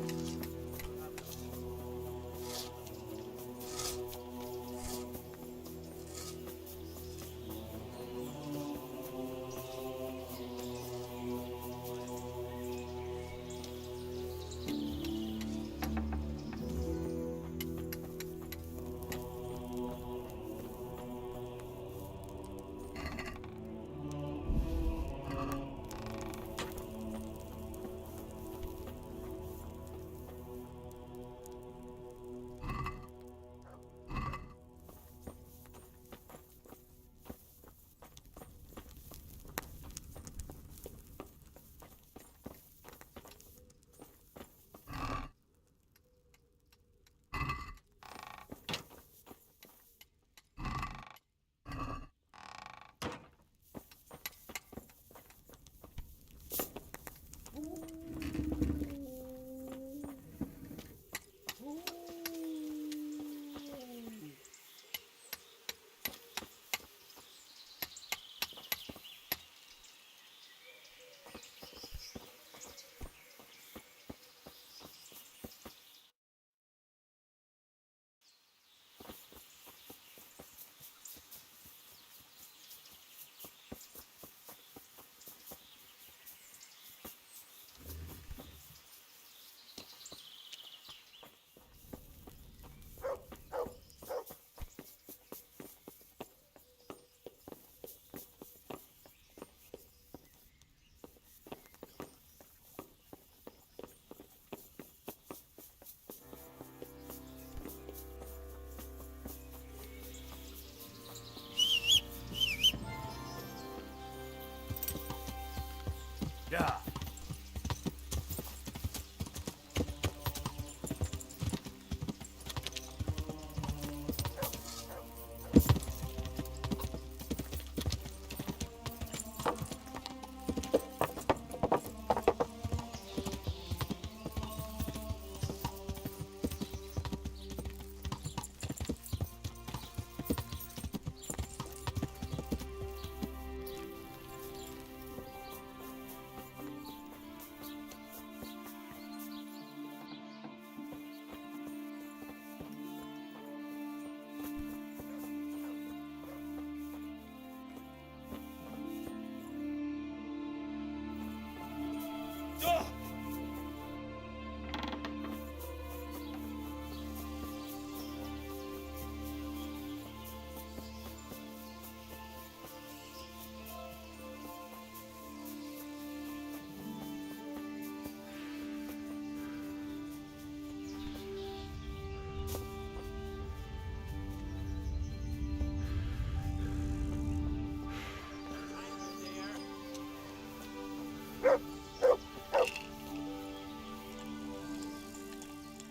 Yeah.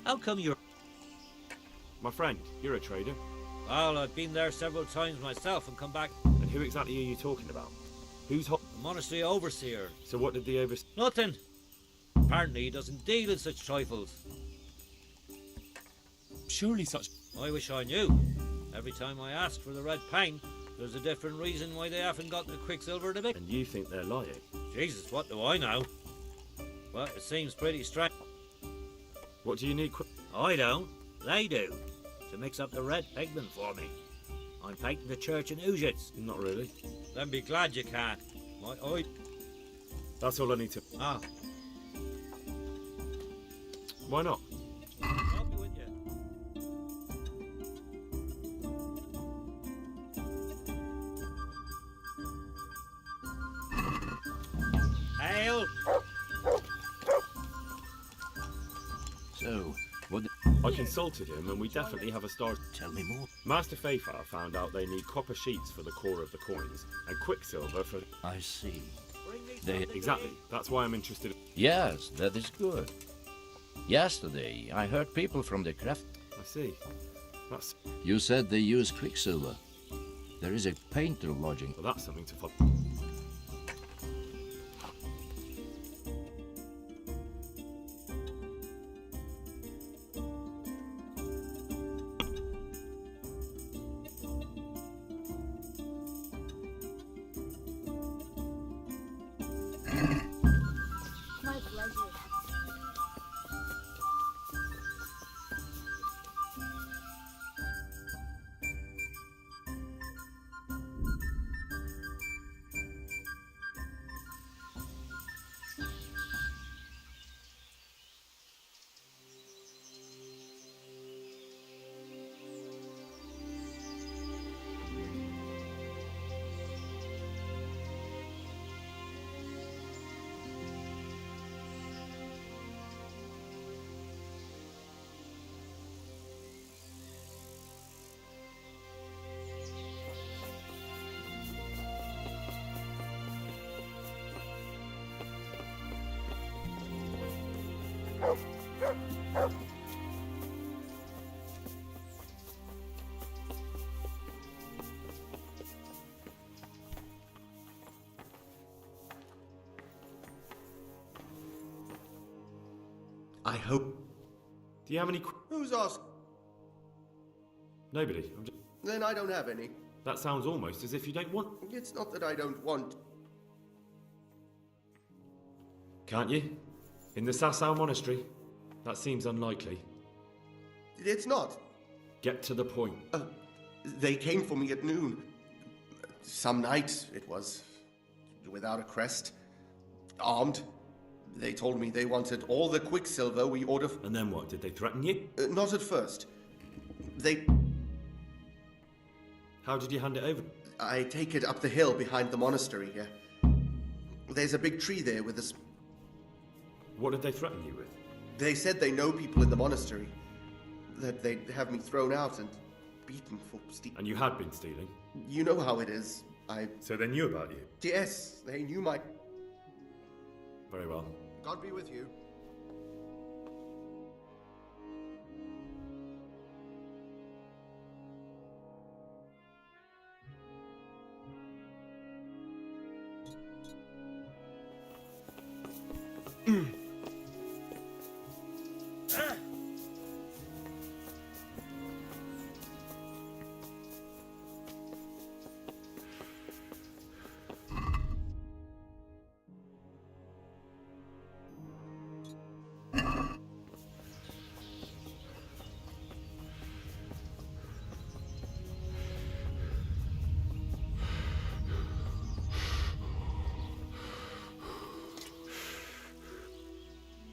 How come you're... My friend, you're a trader. Well, I've been there several times myself and come back. And who exactly are you talking about? Who's The monastery overseer. So what did the overseer... Nothing. Apparently he doesn't deal in such trifles. Surely such... I wish I knew. Every time I ask for the red paint, there's a different reason why they haven't got the quicksilver to bit. And you think they're lying? Jesus, what do I know? Well, it seems pretty strange. What do you need I don't. They do. To mix up the red pigment for me. I'm painting the church in Ujits. Not really. Then be glad you can't. That's all I need to... Ah. Why not? I'll be with you. Hail! So, what... I consulted him and we definitely have a start. Tell me more. Master Fafar found out they need copper sheets for the core of the coins and quicksilver for... I see. Exactly. That's why I'm interested. Yes, that is good. Yesterday, I heard people from the craft... I see. That's... You said they use quicksilver. There is a painter lodging. Well, that's something to follow. I hope. Do you have any... Who's asked? Nobody. Then I don't have any. That sounds almost as if you don't want... It's not that I don't want. Can't you? In the Sasau Monastery? That seems unlikely. It's not. Get to the point. They came for me at noon. Some night, it was. Without a crest. Armed. They told me they wanted all the quicksilver we ordered. And then what? Did they threaten you? Not at first. They... How did you hand it over? I take it up the hill behind the monastery here. There's a big tree there with a... What did they threaten you with? They said they know people in the monastery. That they'd have me thrown out and beaten for stealing. And you had been stealing? You know how it is. So they knew about you? Yes, they knew my... Very well. God be with you.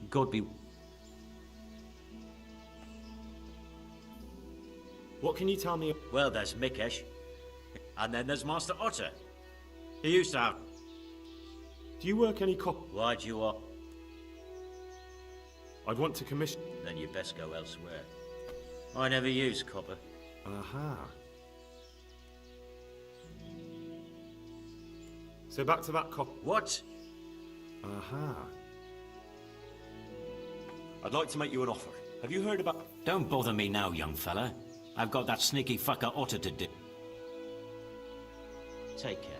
God be... What can you tell me? Well, there's Mikesh. And then there's Master Otter. He used to have... Do you work any cop? Why do you want? I'd want to commission... Then you best go elsewhere. I never use copper. Aha. So back to that cop... What? Aha. I'd like to make you an offer. Have you heard about... Don't bother me now, young fella. I've got that sneaky fucker Otter to do. Take care.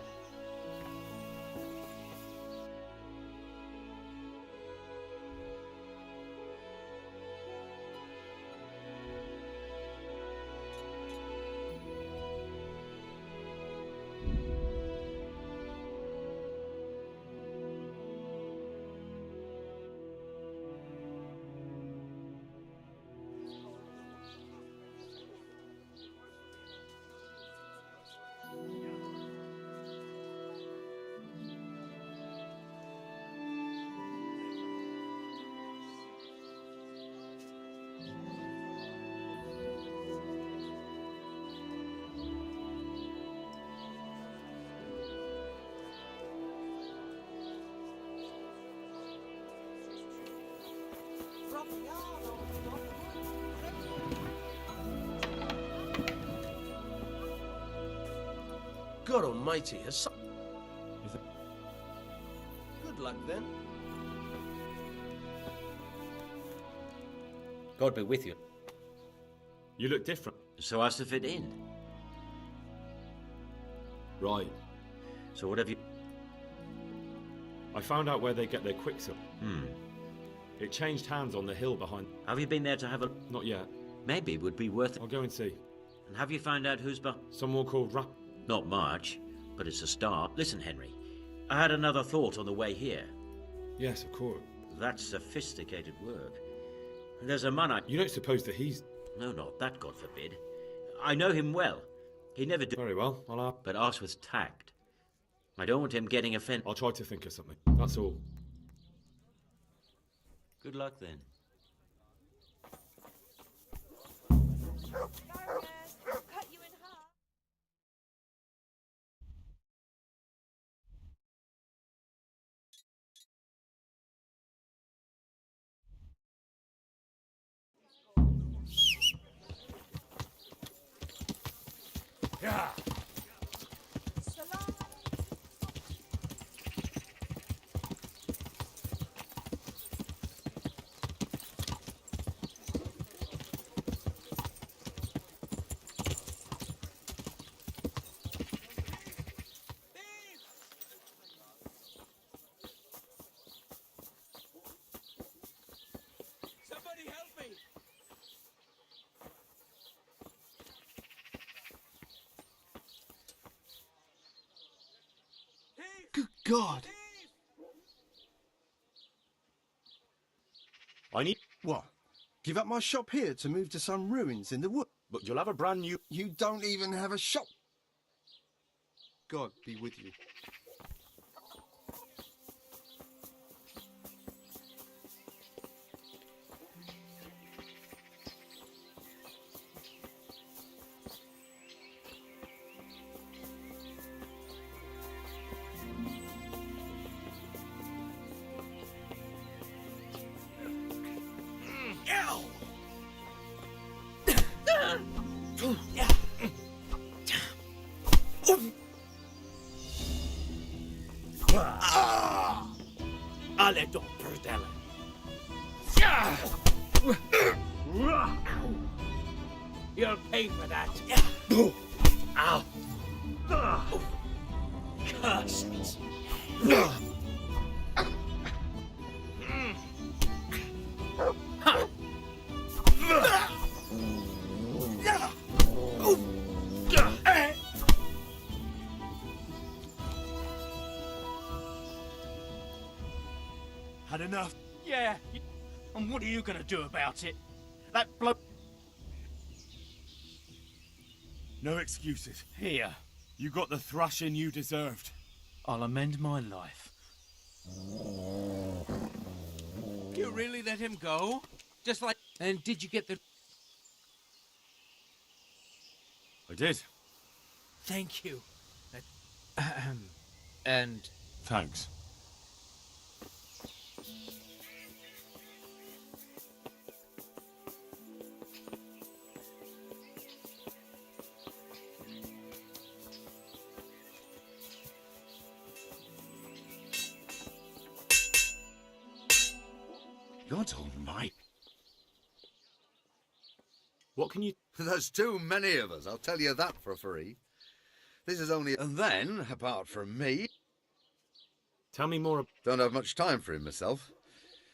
God almighty, has some... Good luck, then. God be with you. You look different. So as to fit in. Right. So what have you... I found out where they get their quicksilver. Hmm. It changed hands on the hill behind... Have you been there to have a... Not yet. Maybe it would be worth it. I'll go and see. And have you found out who's Someone called Rap... Not much, but it's a start. Listen, Henry, I had another thought on the way here. Yes, of course. That's sophisticated work. There's a man I... You don't suppose that he's... No, not that, God forbid. I know him well. He never did... Very well, I'll... But ask with tact. I don't want him getting offended. I'll try to think of something. That's all. Good luck, then. Yeah. Somebody help me! Good God! I need... What? Give up my shop here to move to some ruins in the wood? But you'll have a brand new... You don't even have a shop! God be with you. Alle do perdele. You'll pay for that. Ow. Curses. Had enough? Yeah. And what are you gonna do about it? That bloke... No excuses. Here. You got the thrashing you deserved. I'll amend my life. You really let him go? Just like... And did you get the... I did. Thank you. And... Thanks. God almighty. What can you... There's too many of us, I'll tell you that for free. This is only... And then, apart from me... Tell me more... Don't have much time for him myself.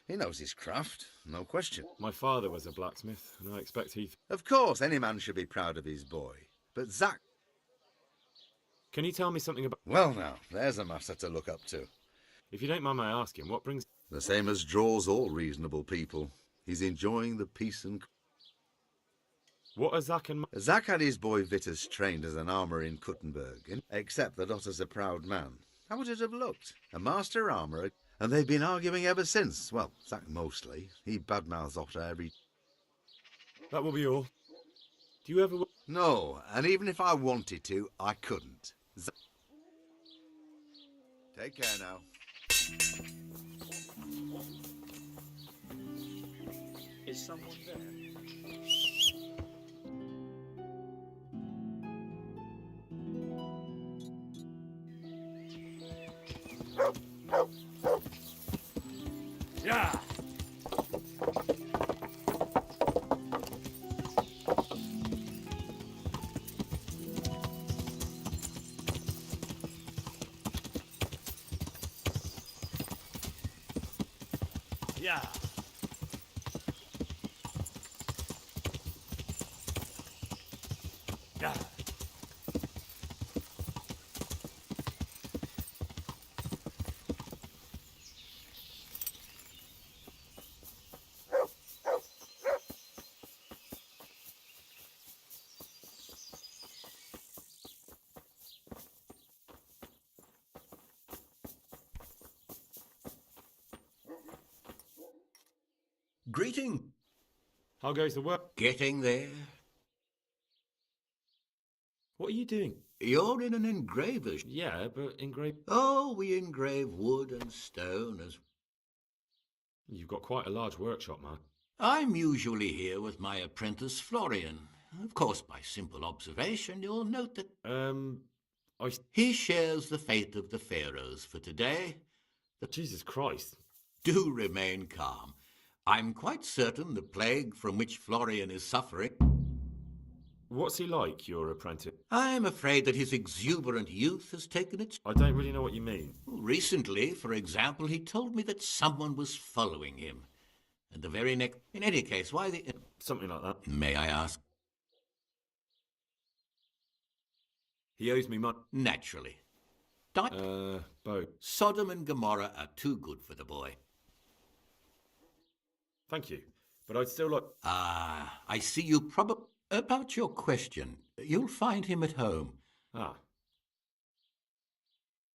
He knows his craft, no question. My father was a blacksmith, and I expect he... Of course, any man should be proud of his boy. But Zach... Can you tell me something about... Well now, there's a master to look up to. If you don't mind my asking, what brings... The same as draws all reasonable people. He's enjoying the peace and... What are Zach and... Zach had his boy Vitus trained as an armourer in Kuttenberg, except that Otto's a proud man. How would it have looked? A master armourer, and they've been arguing ever since. Well, Zach mostly. He badmouths Otto every... That will be all. Do you ever... No, and even if I wanted to, I couldn't. Take care now. Is someone there? Yeah. Yeah. Yeah. Greeting. How goes the work? Getting there. What are you doing? You're in an engraver's. Yeah, but engrave... Oh, we engrave wood and stone as... You've got quite a large workshop, man. I'm usually here with my apprentice Florian. Of course, by simple observation, you'll note that... He shares the fate of the pharaohs for today. Jesus Christ. Do remain calm. I'm quite certain the plague from which Florian is suffering... What's he like, your apprentice? I'm afraid that his exuberant youth has taken its... I don't really know what you mean. Recently, for example, he told me that someone was following him. And the very next... In any case, why the... Something like that. May I ask? He owes me money. Naturally. Bo. Sodom and Gomorrah are too good for the boy. Thank you. But I'd still like... I see you probably... About your question, you'll find him at home. Ah.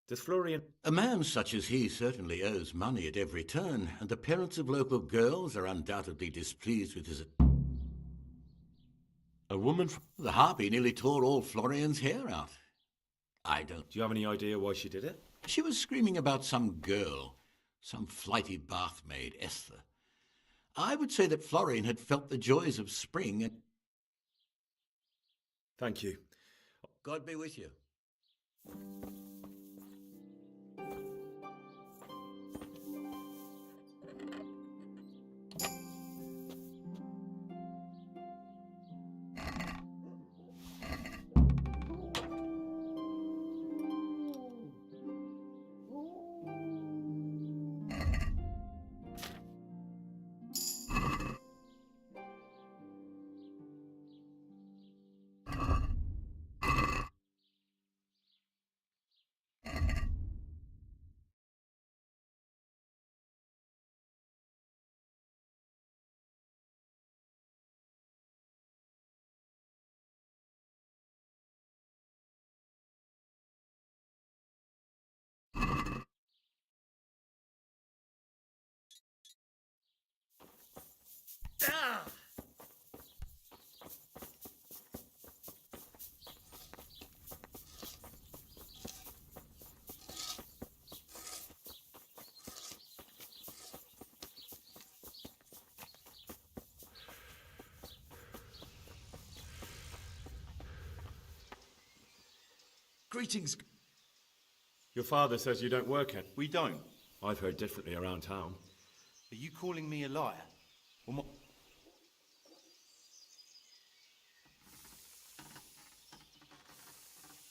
Does Florian... A man such as he certainly owes money at every turn, and the parents of local girls are undoubtedly displeased with his... A woman from... The harpy nearly tore all Florian's hair out. I don't... Do you have any idea why she did it? She was screaming about some girl, some flighty bath maid, Esther. I would say that Florian had felt the joys of spring and... Thank you. God be with you. Greetings. Your father says you don't work it. We don't. I've heard differently around town. Are you calling me a liar?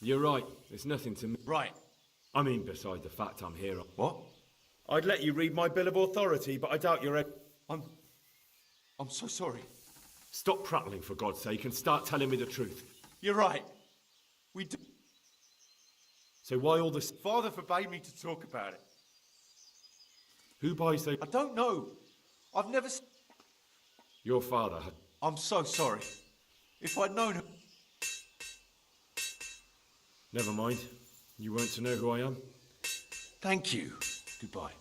You're right. It's nothing to me. Right. I mean, beside the fact I'm here. What? I'd let you read my bill of authority, but I doubt you're... I'm so sorry. Stop prattling, for God's sake, and start telling me the truth. You're right. We do... So why all this... Father forbade me to talk about it. Who buys the... I don't know. I've never... Your father had... I'm so sorry. If I'd known... Never mind. You weren't to know who I am. Thank you. Goodbye.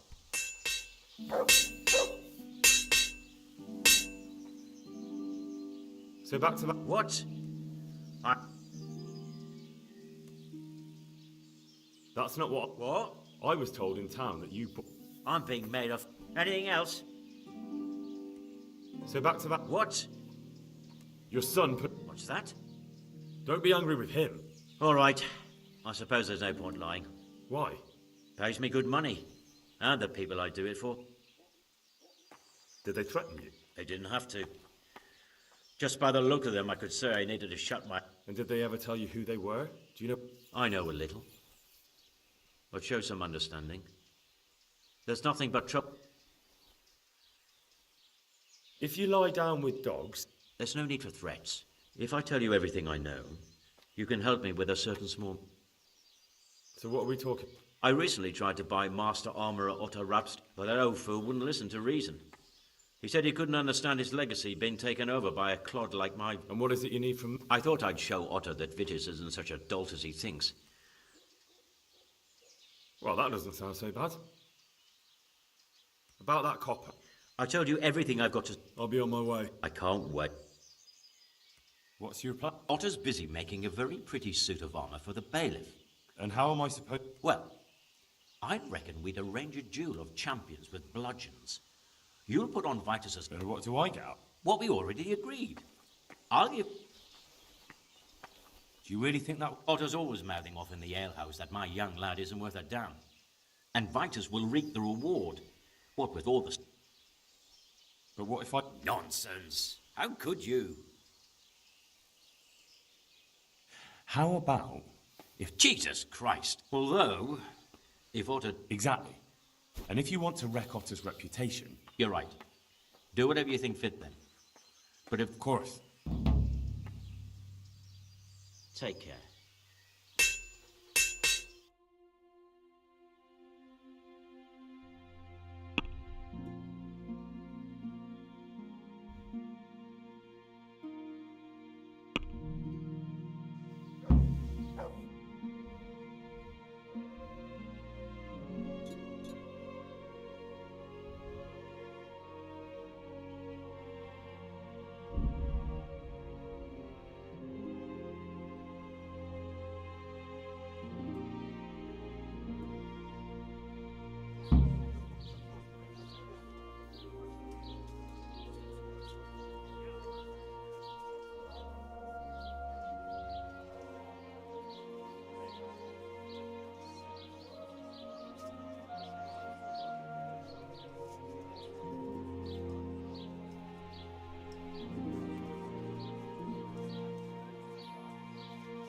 So back to that... What? That's not what... What? I was told in town that you... I'm being made of... Anything else? So back to that... What? Your son put... What's that? Don't be angry with him. All right. I suppose there's no point lying. Why? Pays me good money. And the people I do it for. Did they threaten you? They didn't have to. Just by the look of them, I could say I needed to shut my... And did they ever tell you who they were? Do you know... I know a little. But show some understanding. There's nothing but trouble. If you lie down with dogs... There's no need for threats. If I tell you everything I know, you can help me with a certain small... So what are we talking? I recently tried to buy Master Armourer Otto Rapst, but that old fool wouldn't listen to reason. He said he couldn't understand his legacy being taken over by a clod like my... And what is it you need from... I thought I'd show Otto that Vitus isn't such a dolt as he thinks. Well, that doesn't sound so bad. About that copper. I told you everything I've got to... I'll be on my way. I can't wait. What's your plan? Otter's busy making a very pretty suit of armour for the bailiff. And how am I supposed... Well, I reckon we'd arrange a duel of champions with bludgeons. You'll put on Vitus's... what do I get? What we already agreed. I'll give... Do you really think that... Otter's always mouthing off in the alehouse that my young lad isn't worth a damn. And Vitus will reap the reward. What with all the... But what if I... Nonsense. How could you? How about if... Jesus Christ. Although, if Otter... Exactly. And if you want to wreck Otter's reputation... You're right. Do whatever you think fit then. But if... Of course. Take care.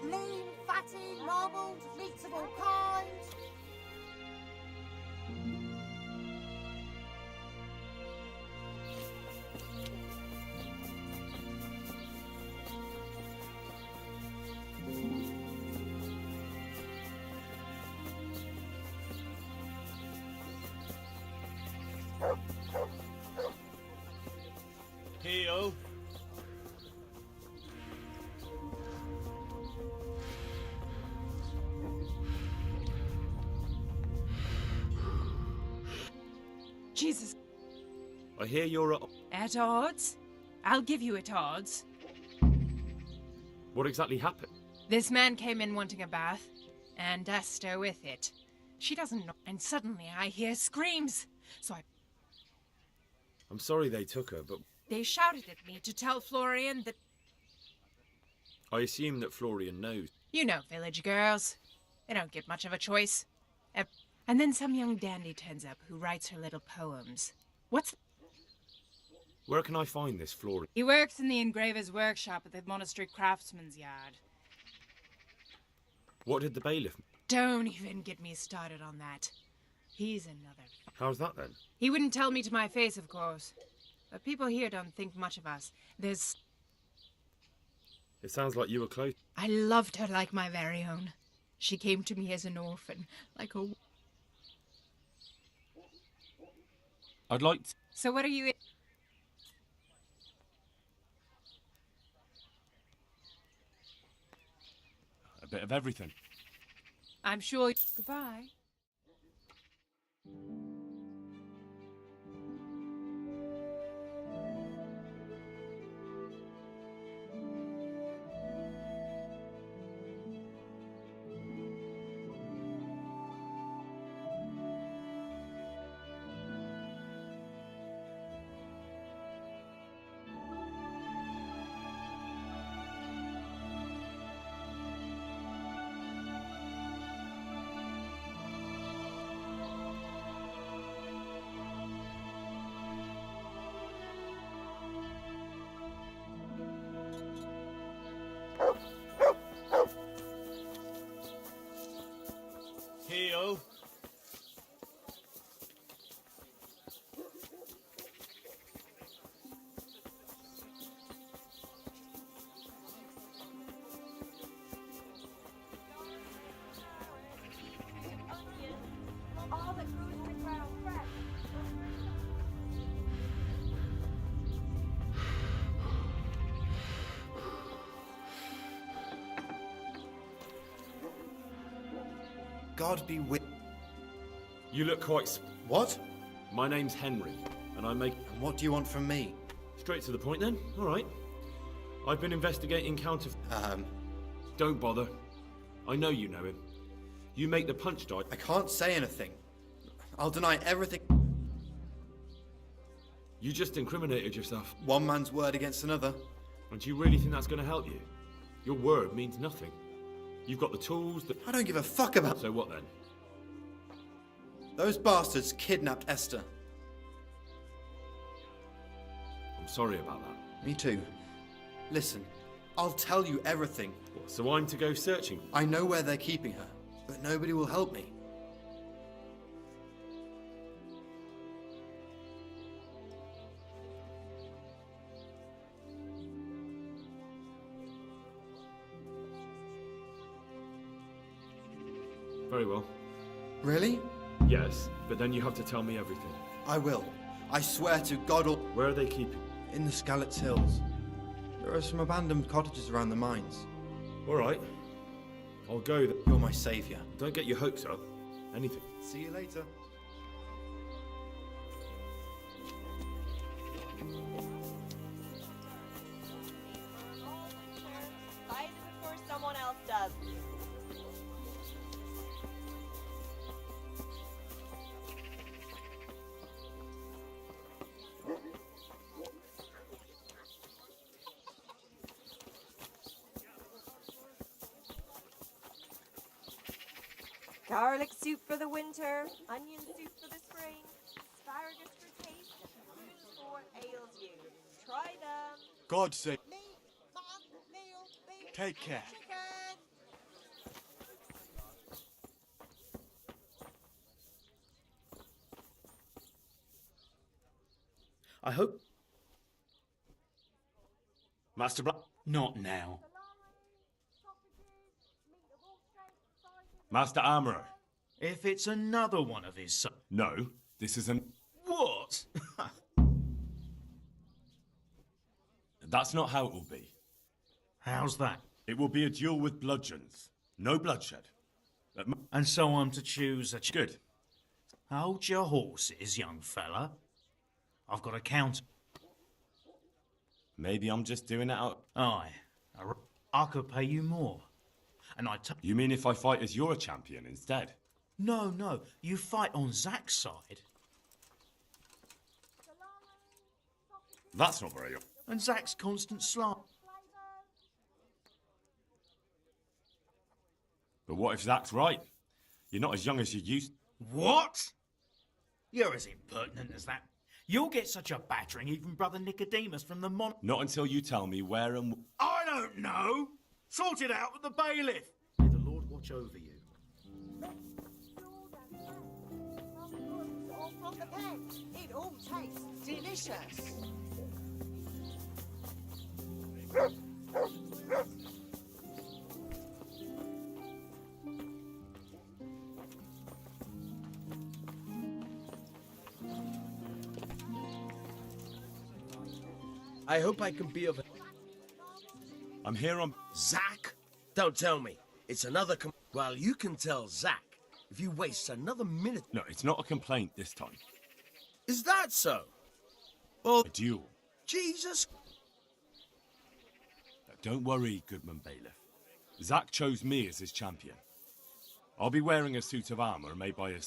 Lean, fatty, marbled, meats of all kinds. Heel. Jesus. I hear you're At odds? I'll give you at odds. What exactly happened? This man came in wanting a bath, and Esther with it. She doesn't know, and suddenly I hear screams. So I'm sorry they took her, but... they shouted at me to tell Florian that... I assume that Florian knows. You know village girls. They don't get much of a choice. And then some young dandy turns up who writes her little poems. What's... Where can I find this Florian? He works in the engraver's workshop at the monastery craftsman's yard. What did the bailiff... Don't even get me started on that. He's another... How's that then? He wouldn't tell me to my face, of course. But people here don't think much of us. There's... It sounds like you were close. I loved her like my very own. She came to me as an orphan, like a... I'd like to... So what are you... A bit of everything. I'm sure... Goodbye. Heel. God be with... You look quite... What? My name's Henry, and I make... What do you want from me? Straight to the point then. All right. I've been investigating Don't bother. I know you know him. You make the punch die. I can't say anything. I'll deny everything. You just incriminated yourself. One man's word against another. And do you really think that's going to help you? Your word means nothing. You've got the tools that... I don't give a fuck about... So what then? Those bastards kidnapped Esther. I'm sorry about that. Me too. Listen, I'll tell you everything. What, so I'm to go searching? I know where they're keeping her, but nobody will help me. Very well. Really? Yes, but then you have to tell me everything. I will. I swear to God all... Where are they keeping? In the Skalitz Hills. There are some abandoned cottages around the mines. All right. I'll go. You're my saviour. Don't get your hopes up. Anything. See you later. Fight it before someone else does. Garlic soup for the winter, onion soup for the spring, asparagus for taste, and fruit for what ails you. Try them. God save. Take care. I hope... Master Black... Not now. Master Armourer. If it's another one of his... No, this is an... What? That's not how it will be. How's that? It will be a duel with bludgeons. No bloodshed. And so I'm to choose a... Good. Hold your horses, young fella. I've got a count. Maybe I'm just doing it out... Aye. I could pay you more. And You mean if I fight as your champion instead? No. You fight on Zack's side. That's not very... And Zack's constant slam. But what if Zack's right? You're not as young as you used... What? You're as impertinent as that. You'll get such a battering even Brother Nicodemus from the Not until you tell me where and... I don't know! Sort it out with the bailiff! May the Lord watch over you. Or from the pen. It all tastes delicious. I hope I can be of... I'm here on... Zack? Don't tell me. It's another Well, you can tell Zack if you waste another minute... No, it's not a complaint this time. Is that so? Well... A duel. Jesus... Don't worry, Goodman Bailiff. Zack chose me as his champion. I'll be wearing a suit of armour made by a...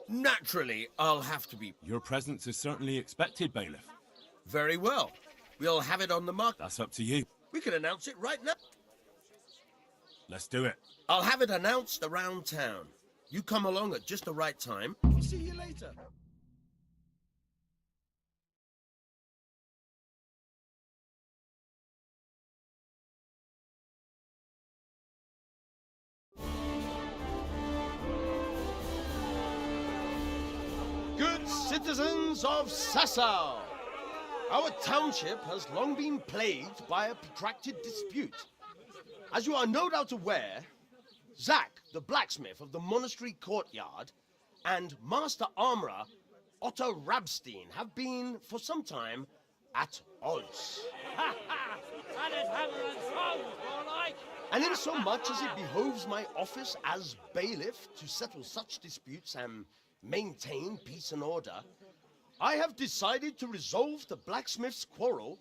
Naturally, I'll have to be... Your presence is certainly expected, Bailiff. Very well. We'll have it on the market. That's up to you. We can announce it right now. Let's do it. I'll have it announced around town. You come along at just the right time. See you later. Good citizens of Sasau, our township has long been plagued by a protracted dispute. As you are no doubt aware, Zack, the blacksmith of the monastery courtyard, and Master Armourer Otto Rabstein have been, for some time, at odds. And in so much as it behoves my office as bailiff to settle such disputes and maintain peace and order, I have decided to resolve the blacksmith's quarrel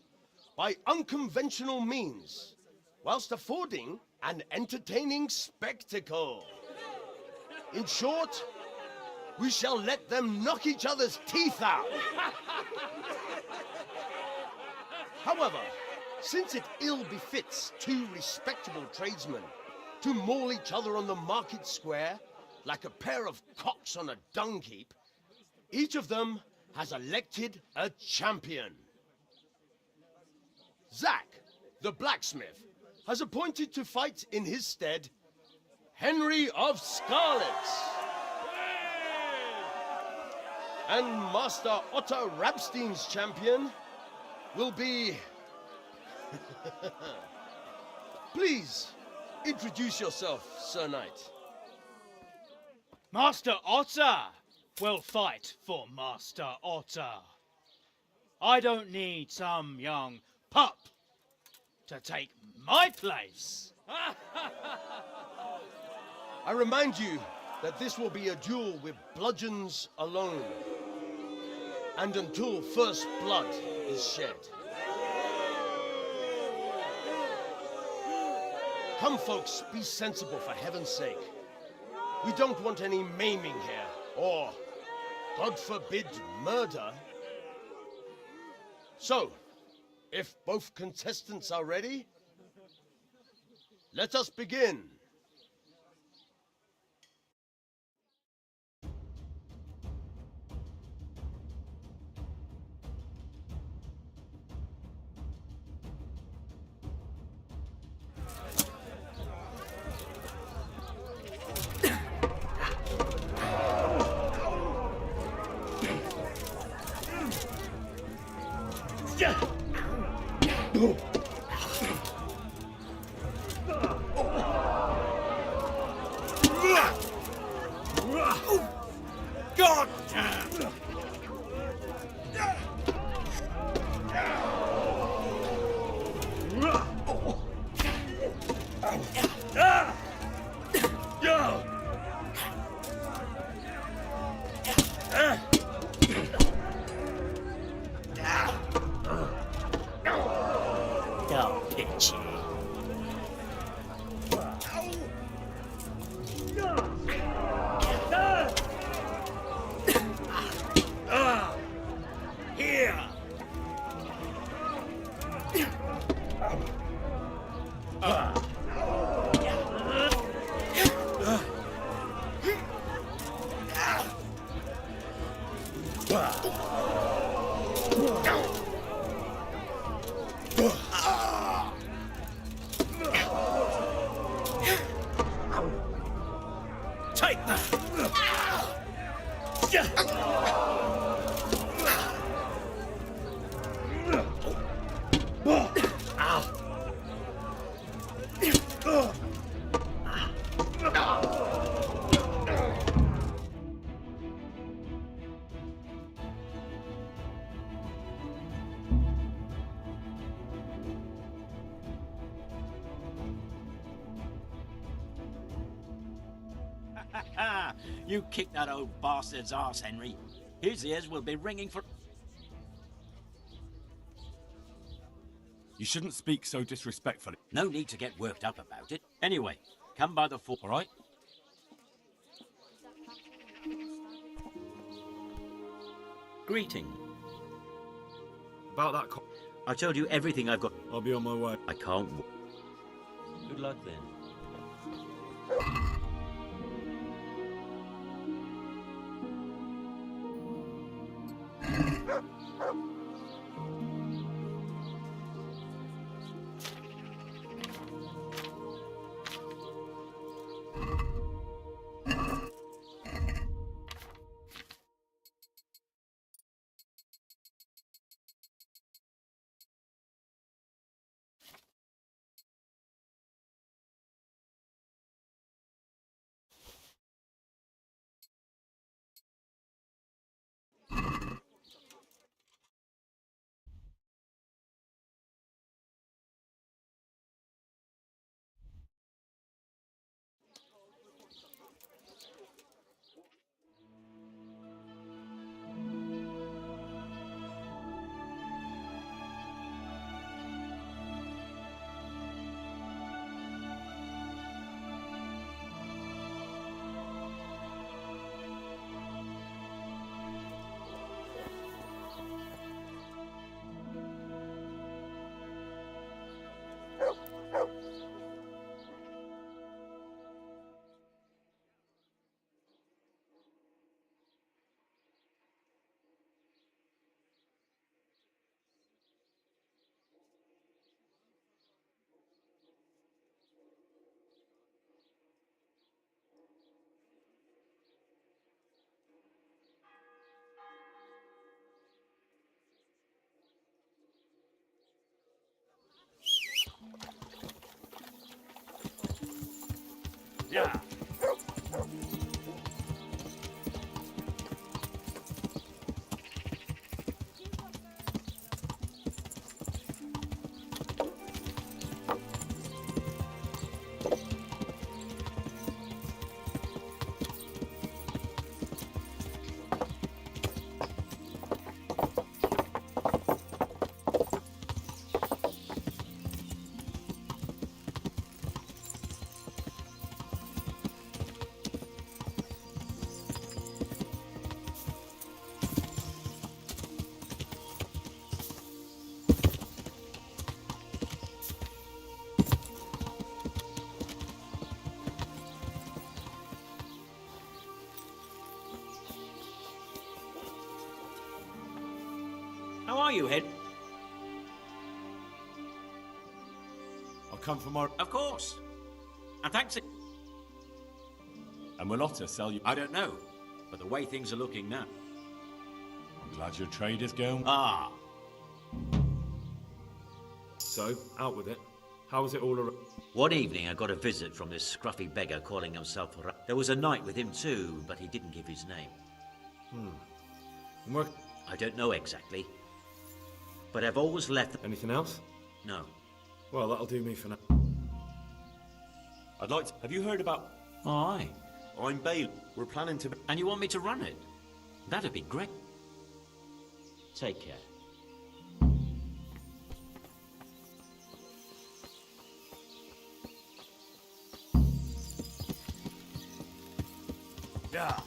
by unconventional means, whilst affording an entertaining spectacle. In short, we shall let them knock each other's teeth out. However, since it ill befits two respectable tradesmen to maul each other on the market square like a pair of cocks on a dung heap, each of them has elected a champion. Zack, the blacksmith, has appointed to fight in his stead Henry of Scarlets. And Master Otto Rabstein's champion will be... Please, introduce yourself, Sir Knight. Master Otter will fight for Master Otter. I don't need some young pup to take my place. I remind you that this will be a duel with bludgeons alone, and until first blood is shed. Come, folks, be sensible for heaven's sake. We don't want any maiming here, or, God forbid, murder. So, if both contestants are ready, let us begin. God damn! Don't pitch it. Here! Take that! You kicked that old bastard's arse, Henry. His ears will be ringing for... You shouldn't speak so disrespectfully. No need to get worked up about it. Anyway, come by the fort, all right? Greeting. About that... I told you everything I've got. I'll be on my way. I can't... Good luck then. Yeah. How are you, Head? I'll come for more. Of course. And thanks. And will Otter sell you? I don't know, but the way things are looking now. I'm glad your trade is going. Ah. So, out with it. How was it all around? One evening I got a visit from this scruffy beggar calling himself a... There was a knight with him too, but he didn't give his name. And where... I don't know exactly. But I've always left... Anything else? No. Well, that'll do me for now. I'd like to... Have you heard about... Oh, aye. I'm Bale. We're planning to... And you want me to run it? That'd be great. Take care. Yeah.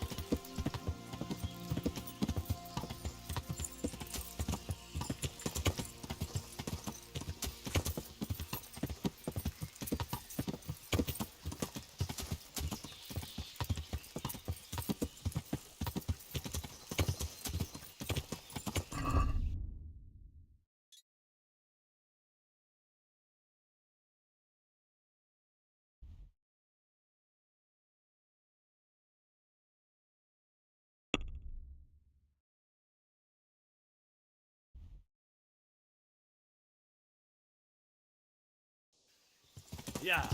Yeah.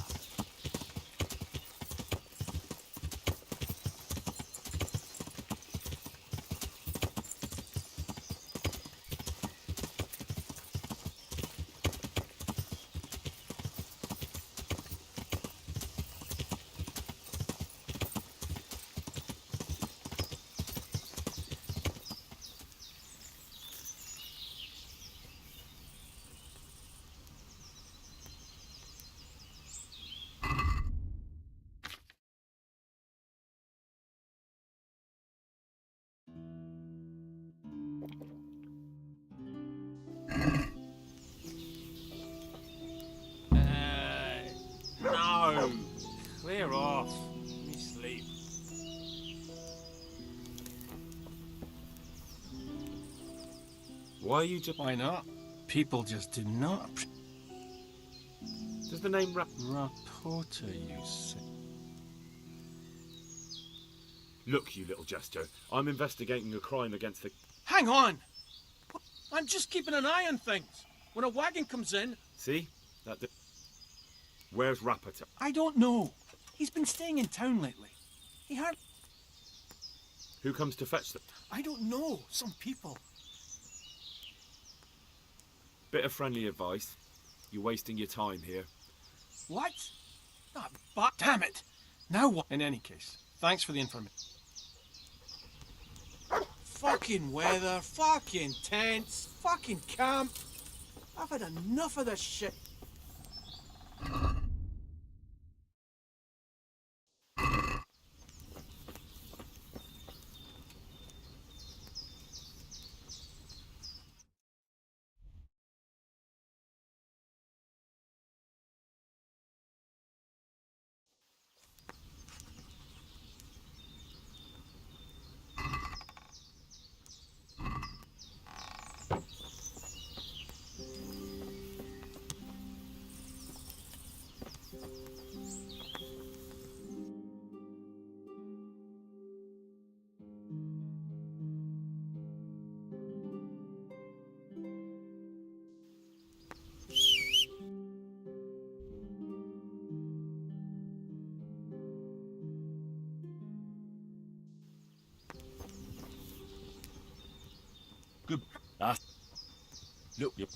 No! Clear off. Let me sleep. Why are you just... Why not? People just do not... Does the name Rapporter, you say? Look, you little jester. I'm investigating a crime against the... Hang on! I'm just keeping an eye on things. When a wagon comes in... See? Where's Rapporteur? I don't know. He's been staying in town lately. He had... Who comes to fetch them? I don't know. Some people. Bit of friendly advice. You're wasting your time here. What? Oh, but damn it! Now what? In any case, thanks for the information. Fucking weather, fucking tents, fucking camp. I've had enough of this shit. Good. Look, yep.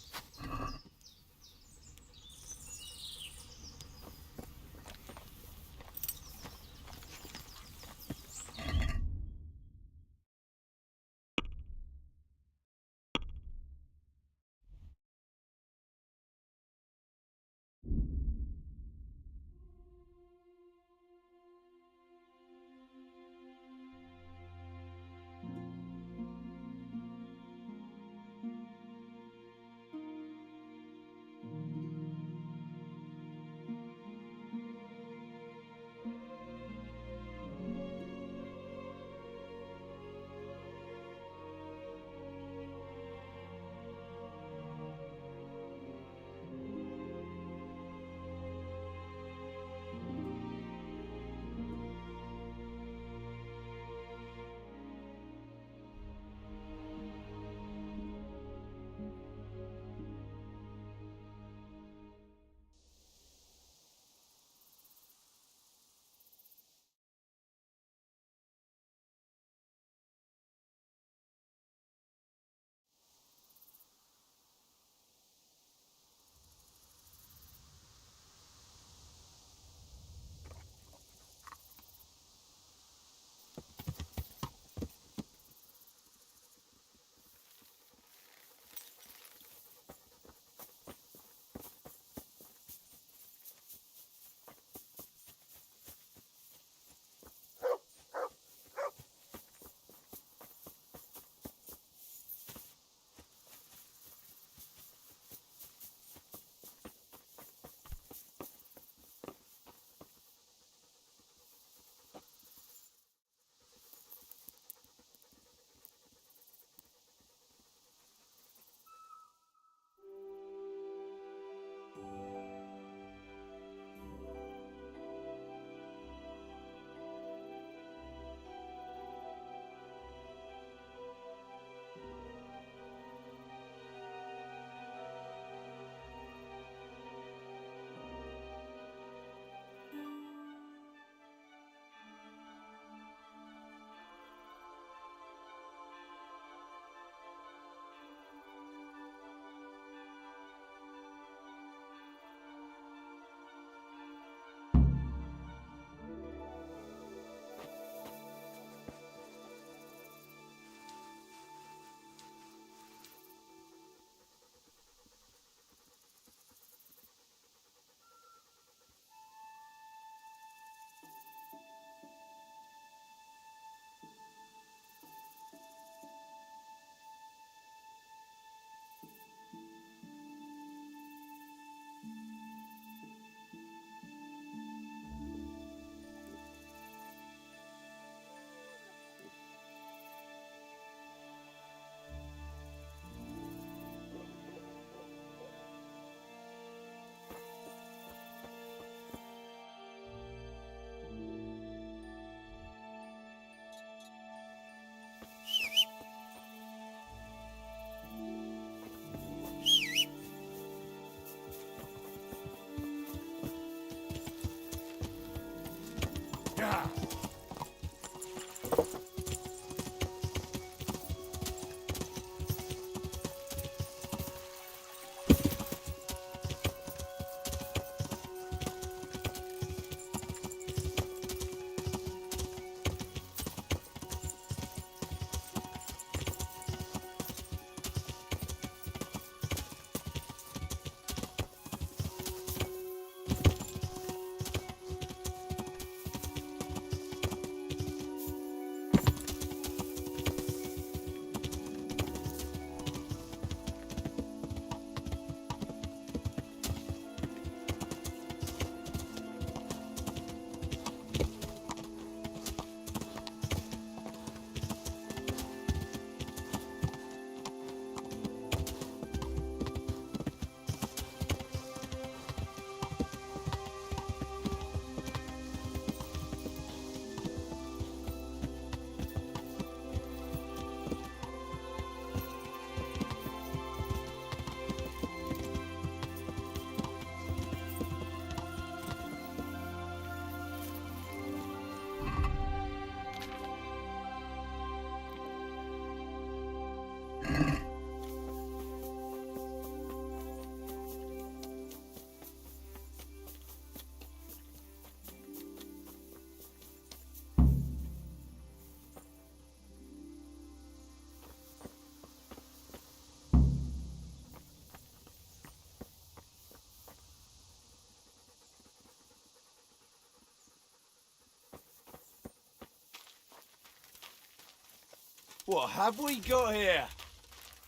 What have we got here?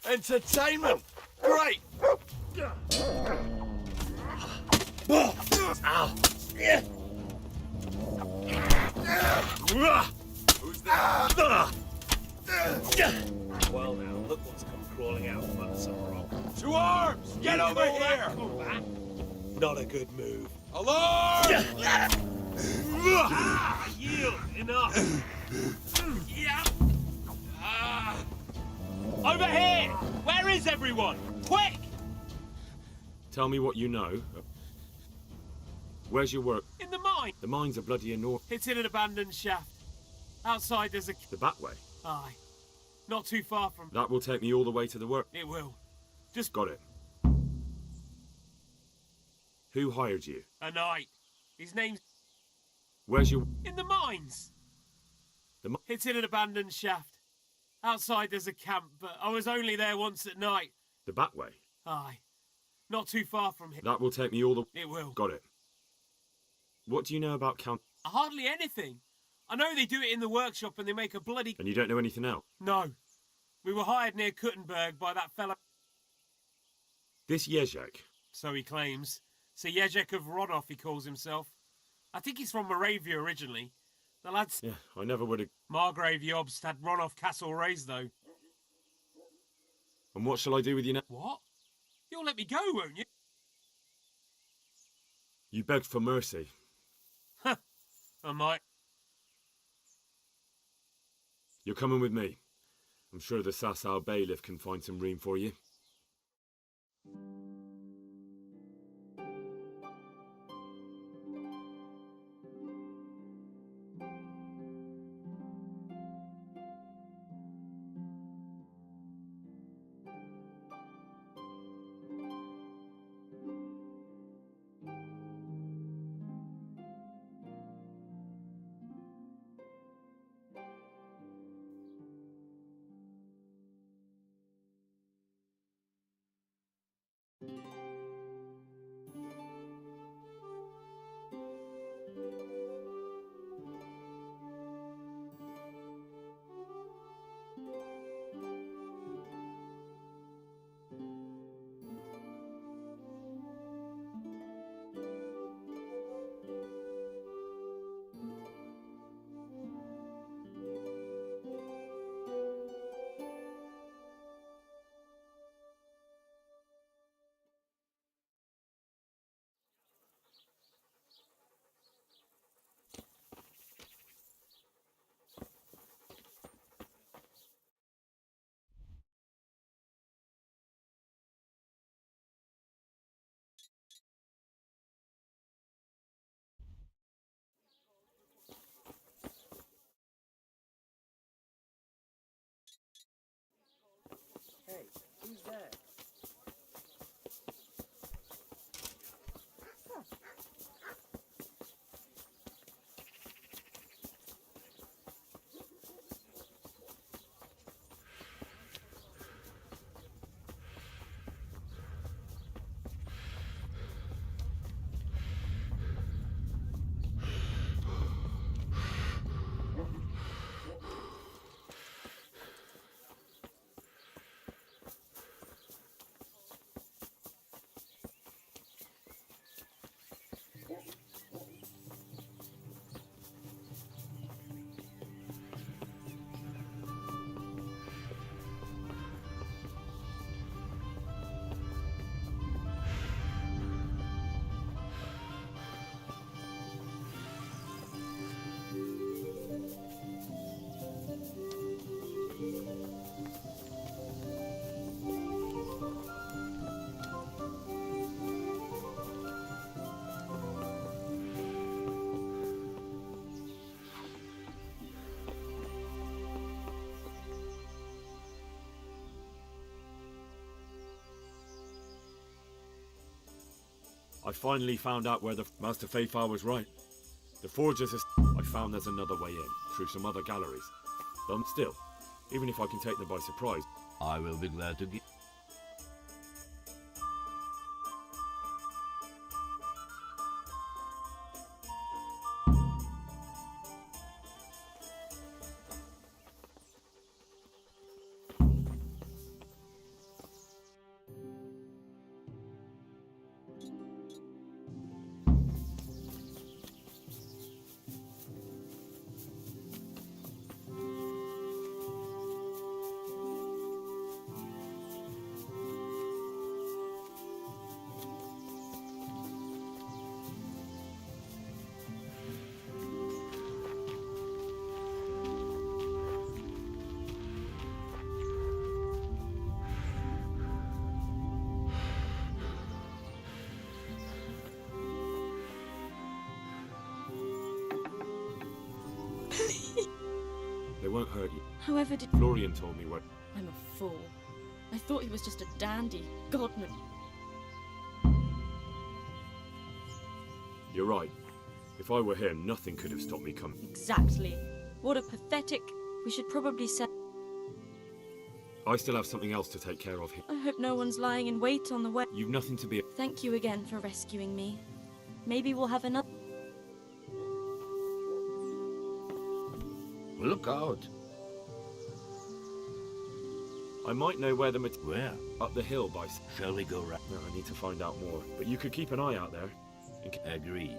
Entertainment! Great! Ow! Who's there? Well now, look what's come crawling out from under some rock. To arms! Get over here! Not a good move. Alarm! Yield! Enough! Yeah. Over here! Where is everyone? Quick! Tell me what you know. Where's your work? In the mine. The mines are bloody enormous. It's in an abandoned shaft. Outside there's a... The back way? Aye. Not too far from... That will take me all the way to the work. It will. Just... Got it. Who hired you? A knight. His name's... Where's your... In the mines. It's in an abandoned shaft. Outside there's a camp, but I was only there once at night. The back way? Aye. Not too far from here. That will take me all the... It will. Got it. What do you know about Count... Hardly anything. I know they do it in the workshop and they make a bloody... And you don't know anything else? No. We were hired near Kuttenberg by that fellow... This Jezek. So he claims. Sir Jezek of Rodolf, he calls himself. I think he's from Moravia originally. The lads... Yeah, I never would have... Margrave Jobst had Rodolf Castle razed, though. And what shall I do with you now? What? You'll let me go, won't you? You begged for mercy. I might. You're coming with me. I'm sure the Sasau bailiff can find some room for you. Hey, who's there? I finally found out where the Master Faithfar was right. The forges are... I found there's another way in, through some other galleries. But still, even if I can take them by surprise... I will be glad to give... won't hurt you. However did... Florian told me where... I'm a fool. I thought he was just a dandy. God no... You're right. If I were him, nothing could have stopped me coming. Exactly. What a pathetic... We should probably send... I still have something else to take care of here. I hope no one's lying in wait on the way. You've nothing to be... Thank you again for rescuing me. Maybe we'll have another... Look out. I might know where the... Where? Up the hill by... Shall we go right? No, I need to find out more. But you could keep an eye out there. Agreed.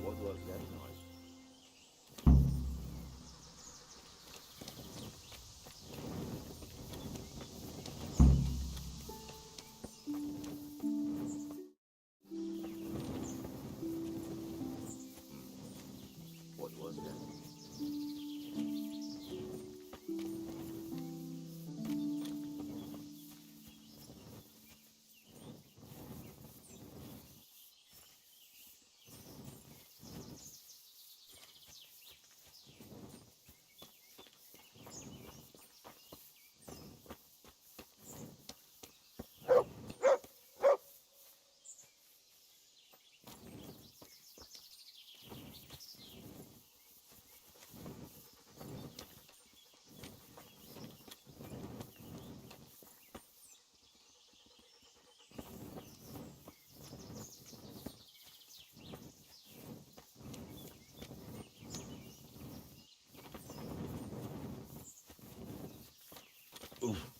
What was that noise? What was that? Oof.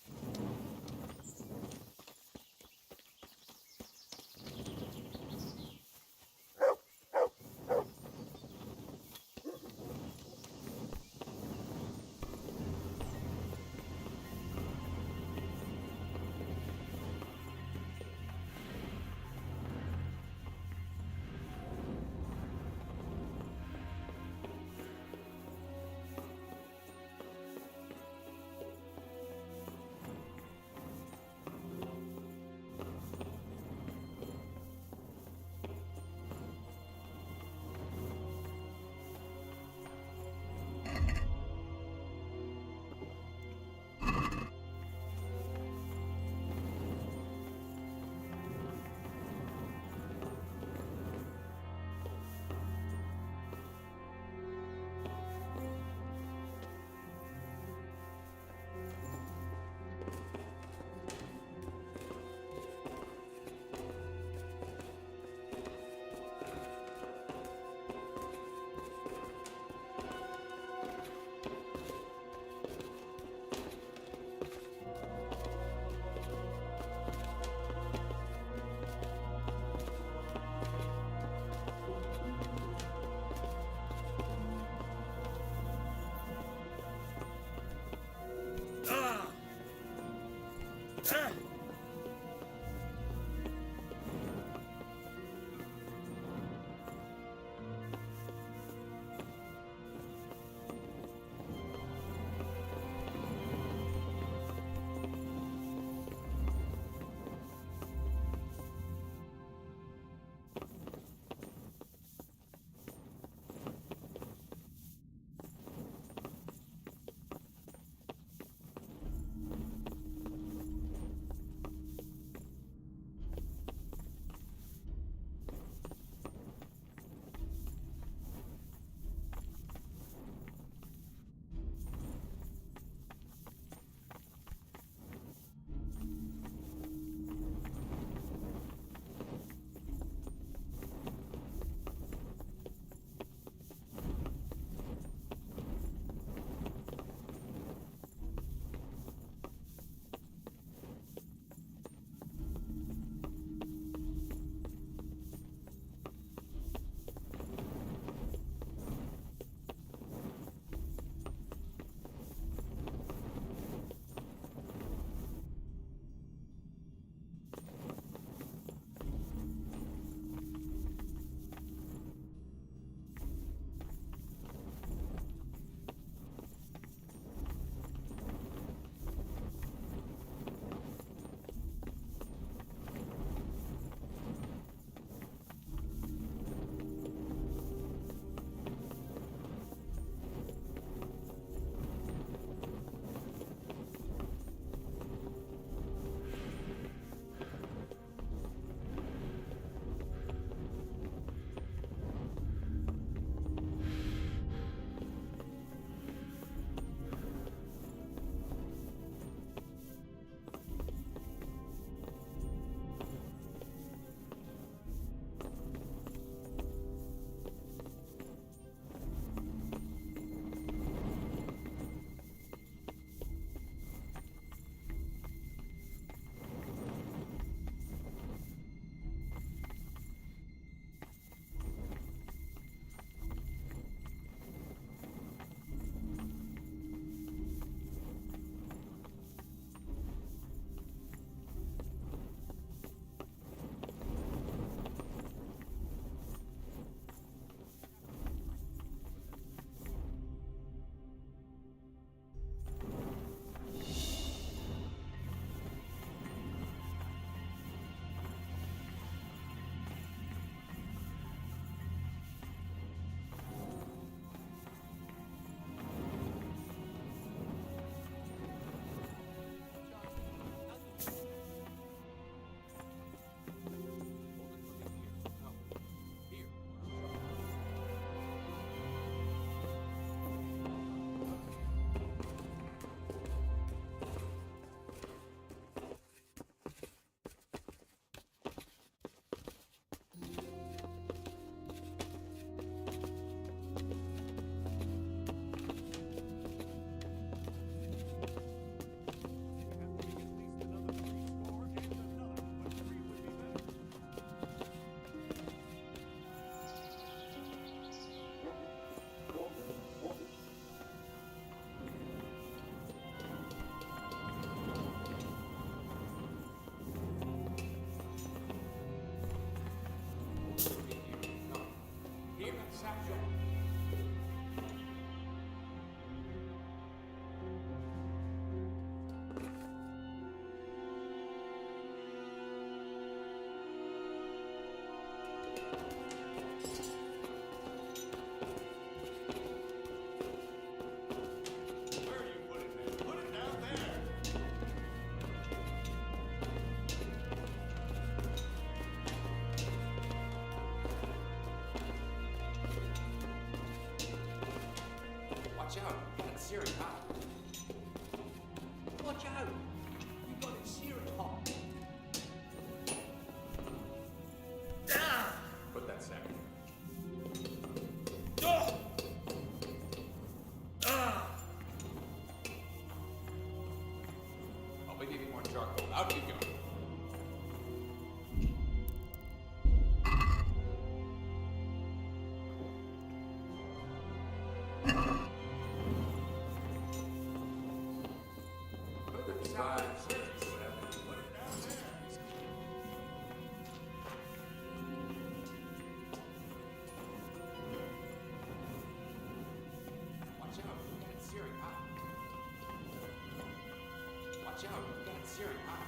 I'll be needing more charcoal. Out you go. Watch out, we got it searing hot. Watch out, we got it searing hot.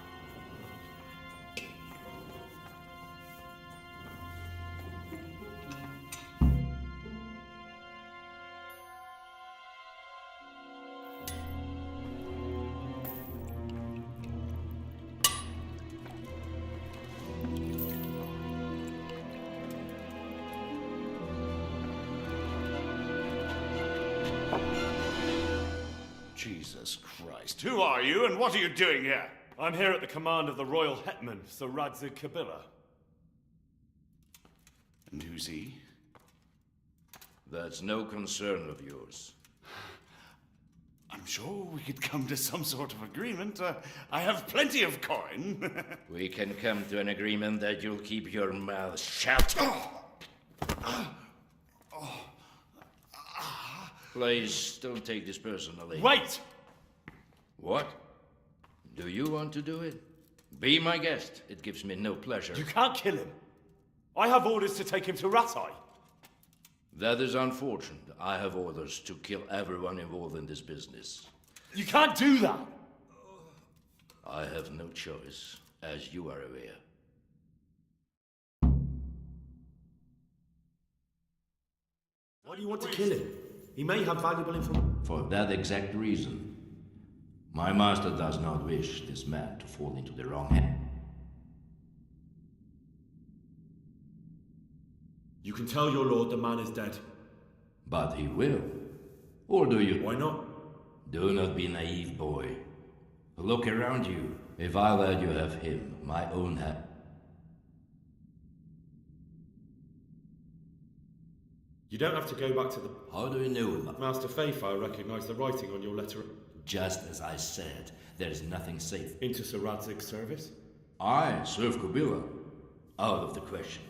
Jesus Christ. Who are you and what are you doing here? I'm here at the command of the royal hetman, Sir Radzig Kabila. And who's he? That's no concern of yours. I'm sure we could come to some sort of agreement. I have plenty of coin. We can come to an agreement that you'll keep your mouth shut. Please, don't take this personally. Wait! What? Do you want to do it? Be my guest. It gives me no pleasure. You can't kill him. I have orders to take him to Ratai. That is unfortunate. I have orders to kill everyone involved in this business. You can't do that! I have no choice, as you are aware. Why do you want to kill him? He may have valuable information. For that exact reason. My master does not wish this man to fall into the wrong hand. You can tell your lord the man is dead. But he will. Or do you? Why not? Do not be naive, boy. Look around you. If I let you have him, my own hand. You don't have to go back to the... How do you know? Master Fayfire recognised the writing on your letter. Just as I said, there is nothing safe. Into Sir Radzig's service? I serve Kubila. Out of the question.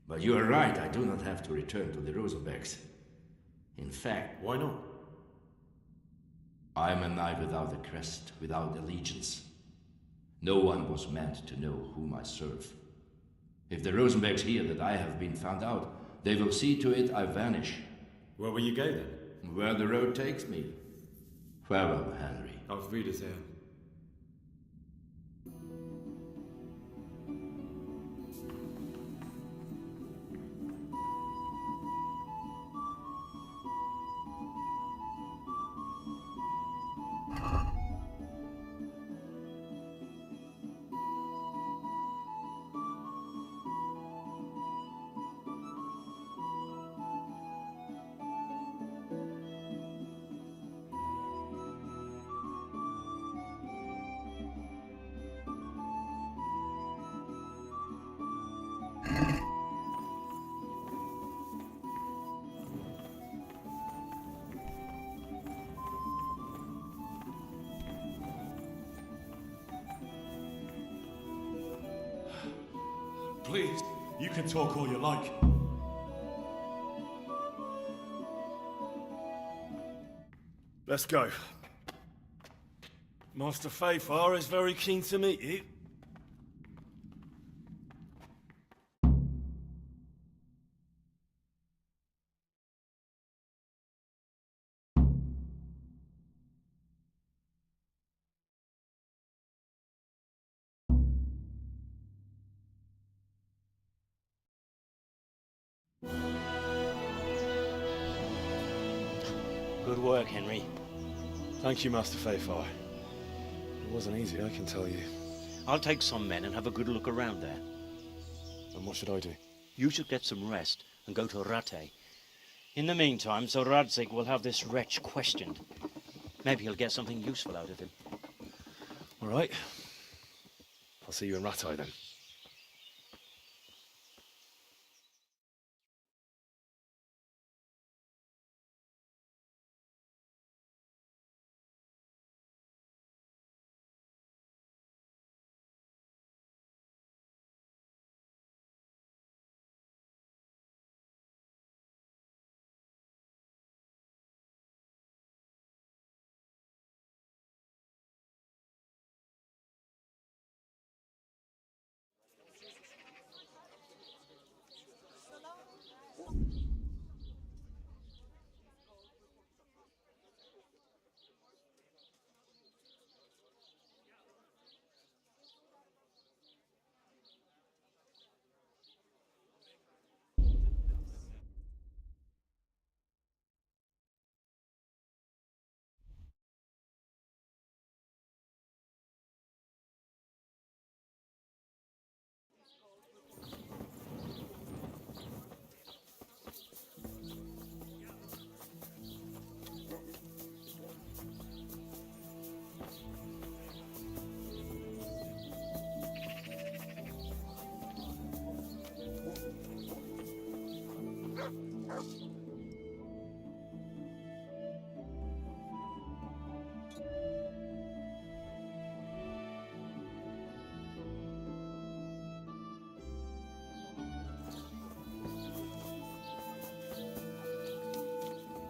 But you are right, I do not have to return to the Rosenbergs. In fact... Why not? I am a knight without a crest, without allegiance. No one was meant to know whom I serve. If the Rosenbergs hear that I have been found out, they will see to it I vanish. Where will you go then? Where the road takes me. Farewell, Henry. Auf Wiedersehen. Please. You can talk all you like. Let's go. Master Fayfire is very keen to meet you. Good work, Henry. Thank you, Master Fayfire. It wasn't easy, I can tell you. I'll take some men and have a good look around there. And what should I do? You should get some rest and go to Rattay. In the meantime, Sir Radzig will have this wretch questioned. Maybe he'll get something useful out of him. All right. I'll see you in Rattay then.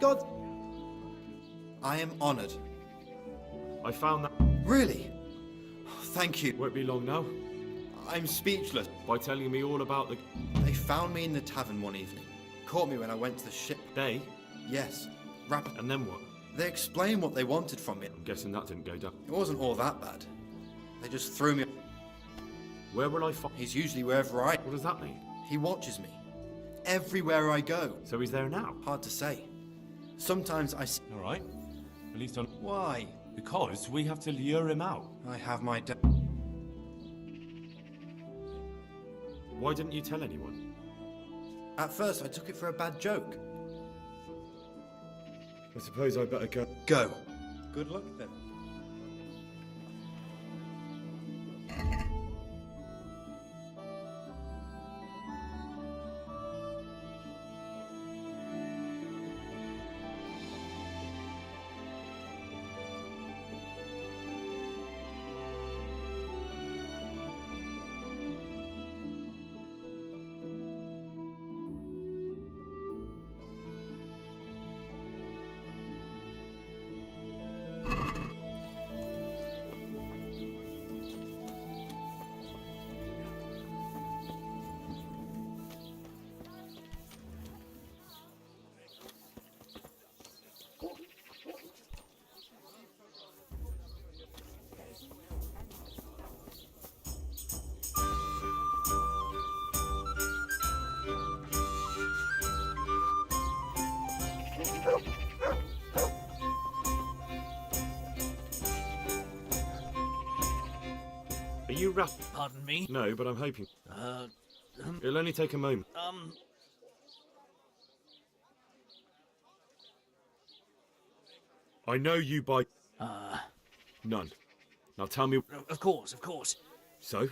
God... I am honoured. I found that. Really? Thank you. Won't be long now. I'm speechless. By telling me all about the... They found me in the tavern one evening. Caught me when I went to the ship. They? Yes. And then what? They explained what they wanted from me. I'm guessing that didn't go down. It wasn't all that bad. They just threw me... Where will I find... He's usually wherever I... What does that mean? He watches me. Everywhere I go. So he's there now? Hard to say. Sometimes I... All right. At least on... Why? Because we have to lure him out. I have my... Why didn't you tell anyone? At first, I took it for a bad joke. I suppose I better go. Go. Good luck then. Are you rap? Pardon me? No, but I'm hoping. It'll only take a moment. I know you by... None. Now tell me... Of course, of course. So?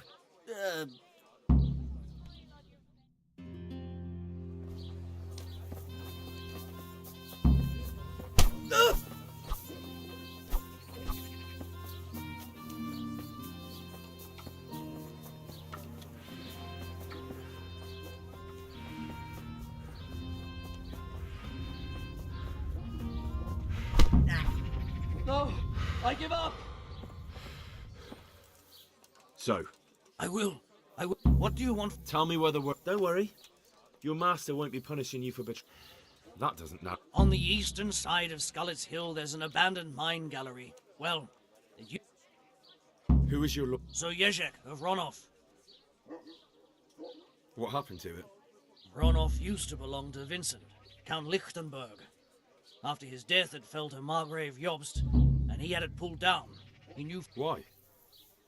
No, I give up. So? I will. What do you want? Tell me where the work... Don't worry. Your master won't be punishing you for betrayal. That doesn't matter. On the eastern side of Skullet's Hill, there's an abandoned mine gallery. Well, Who is your lord? So Jezek of Ronov. What happened to it? Ronov used to belong to Vincent, Count Lichtenberg. After his death, it fell to Margrave Jobst, and he had it pulled down. He knew... Why?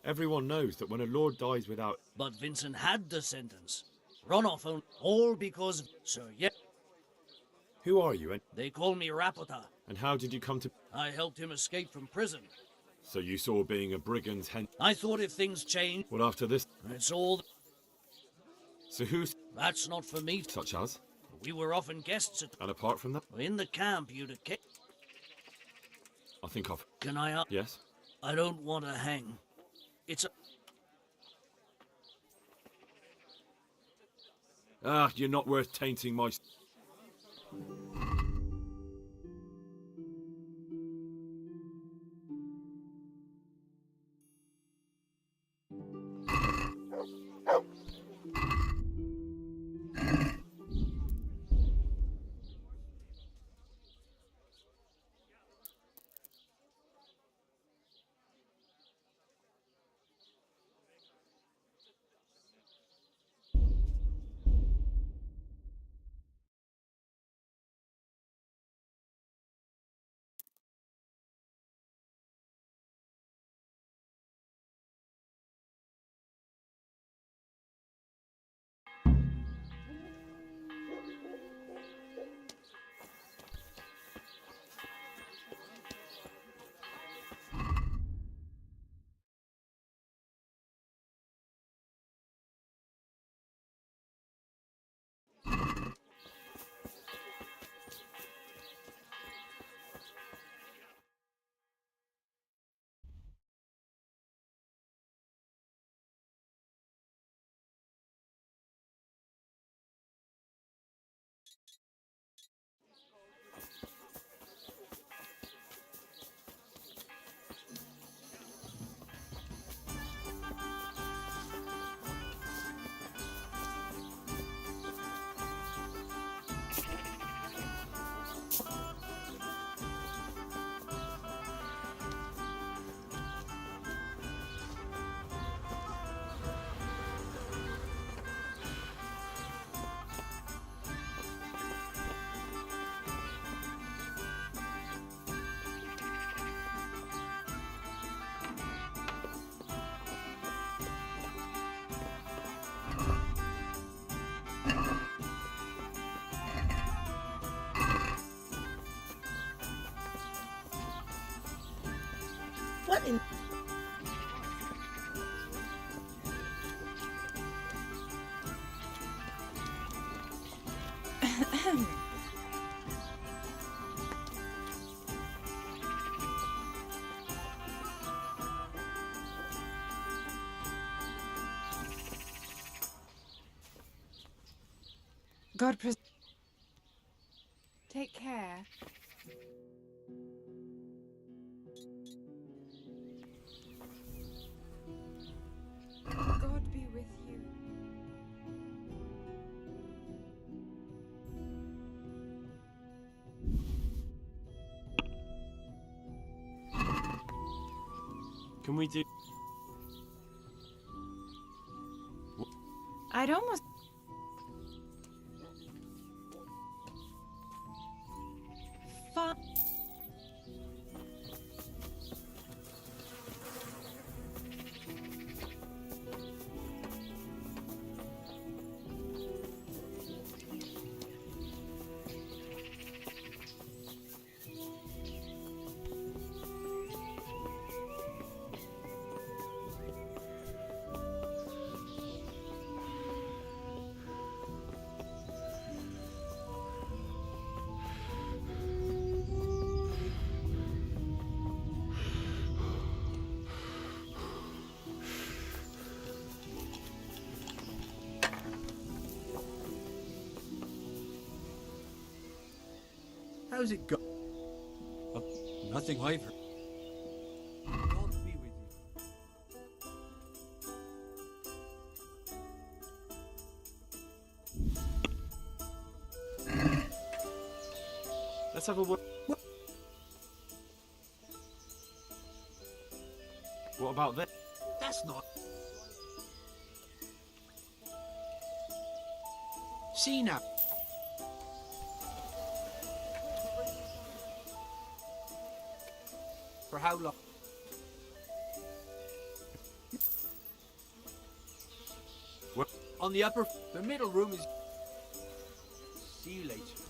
Everyone knows that when a lord dies without... But Vincent had descendants. Ronov owned all because... So yeah. Who are you, and... They call me Rapota. And how did you come to... I helped him escape from prison. So you saw being a brigand's hen... I thought if things changed... What after this? It's all... So who's... That's not for me. Such as? We were often guests at... And apart from that? In the camp, you'd have... I think I've... Can I... Yes? I don't want to hang. It's a... You're not worth tainting my... What in... God pres... Take care. God be with you. Can we do... I'd almost... Fun. How's it go? Nothing I've heard. God be with you. Let's have a word. What about this? That's not... See now. For how long? What? On the upper... The middle room is... See you later.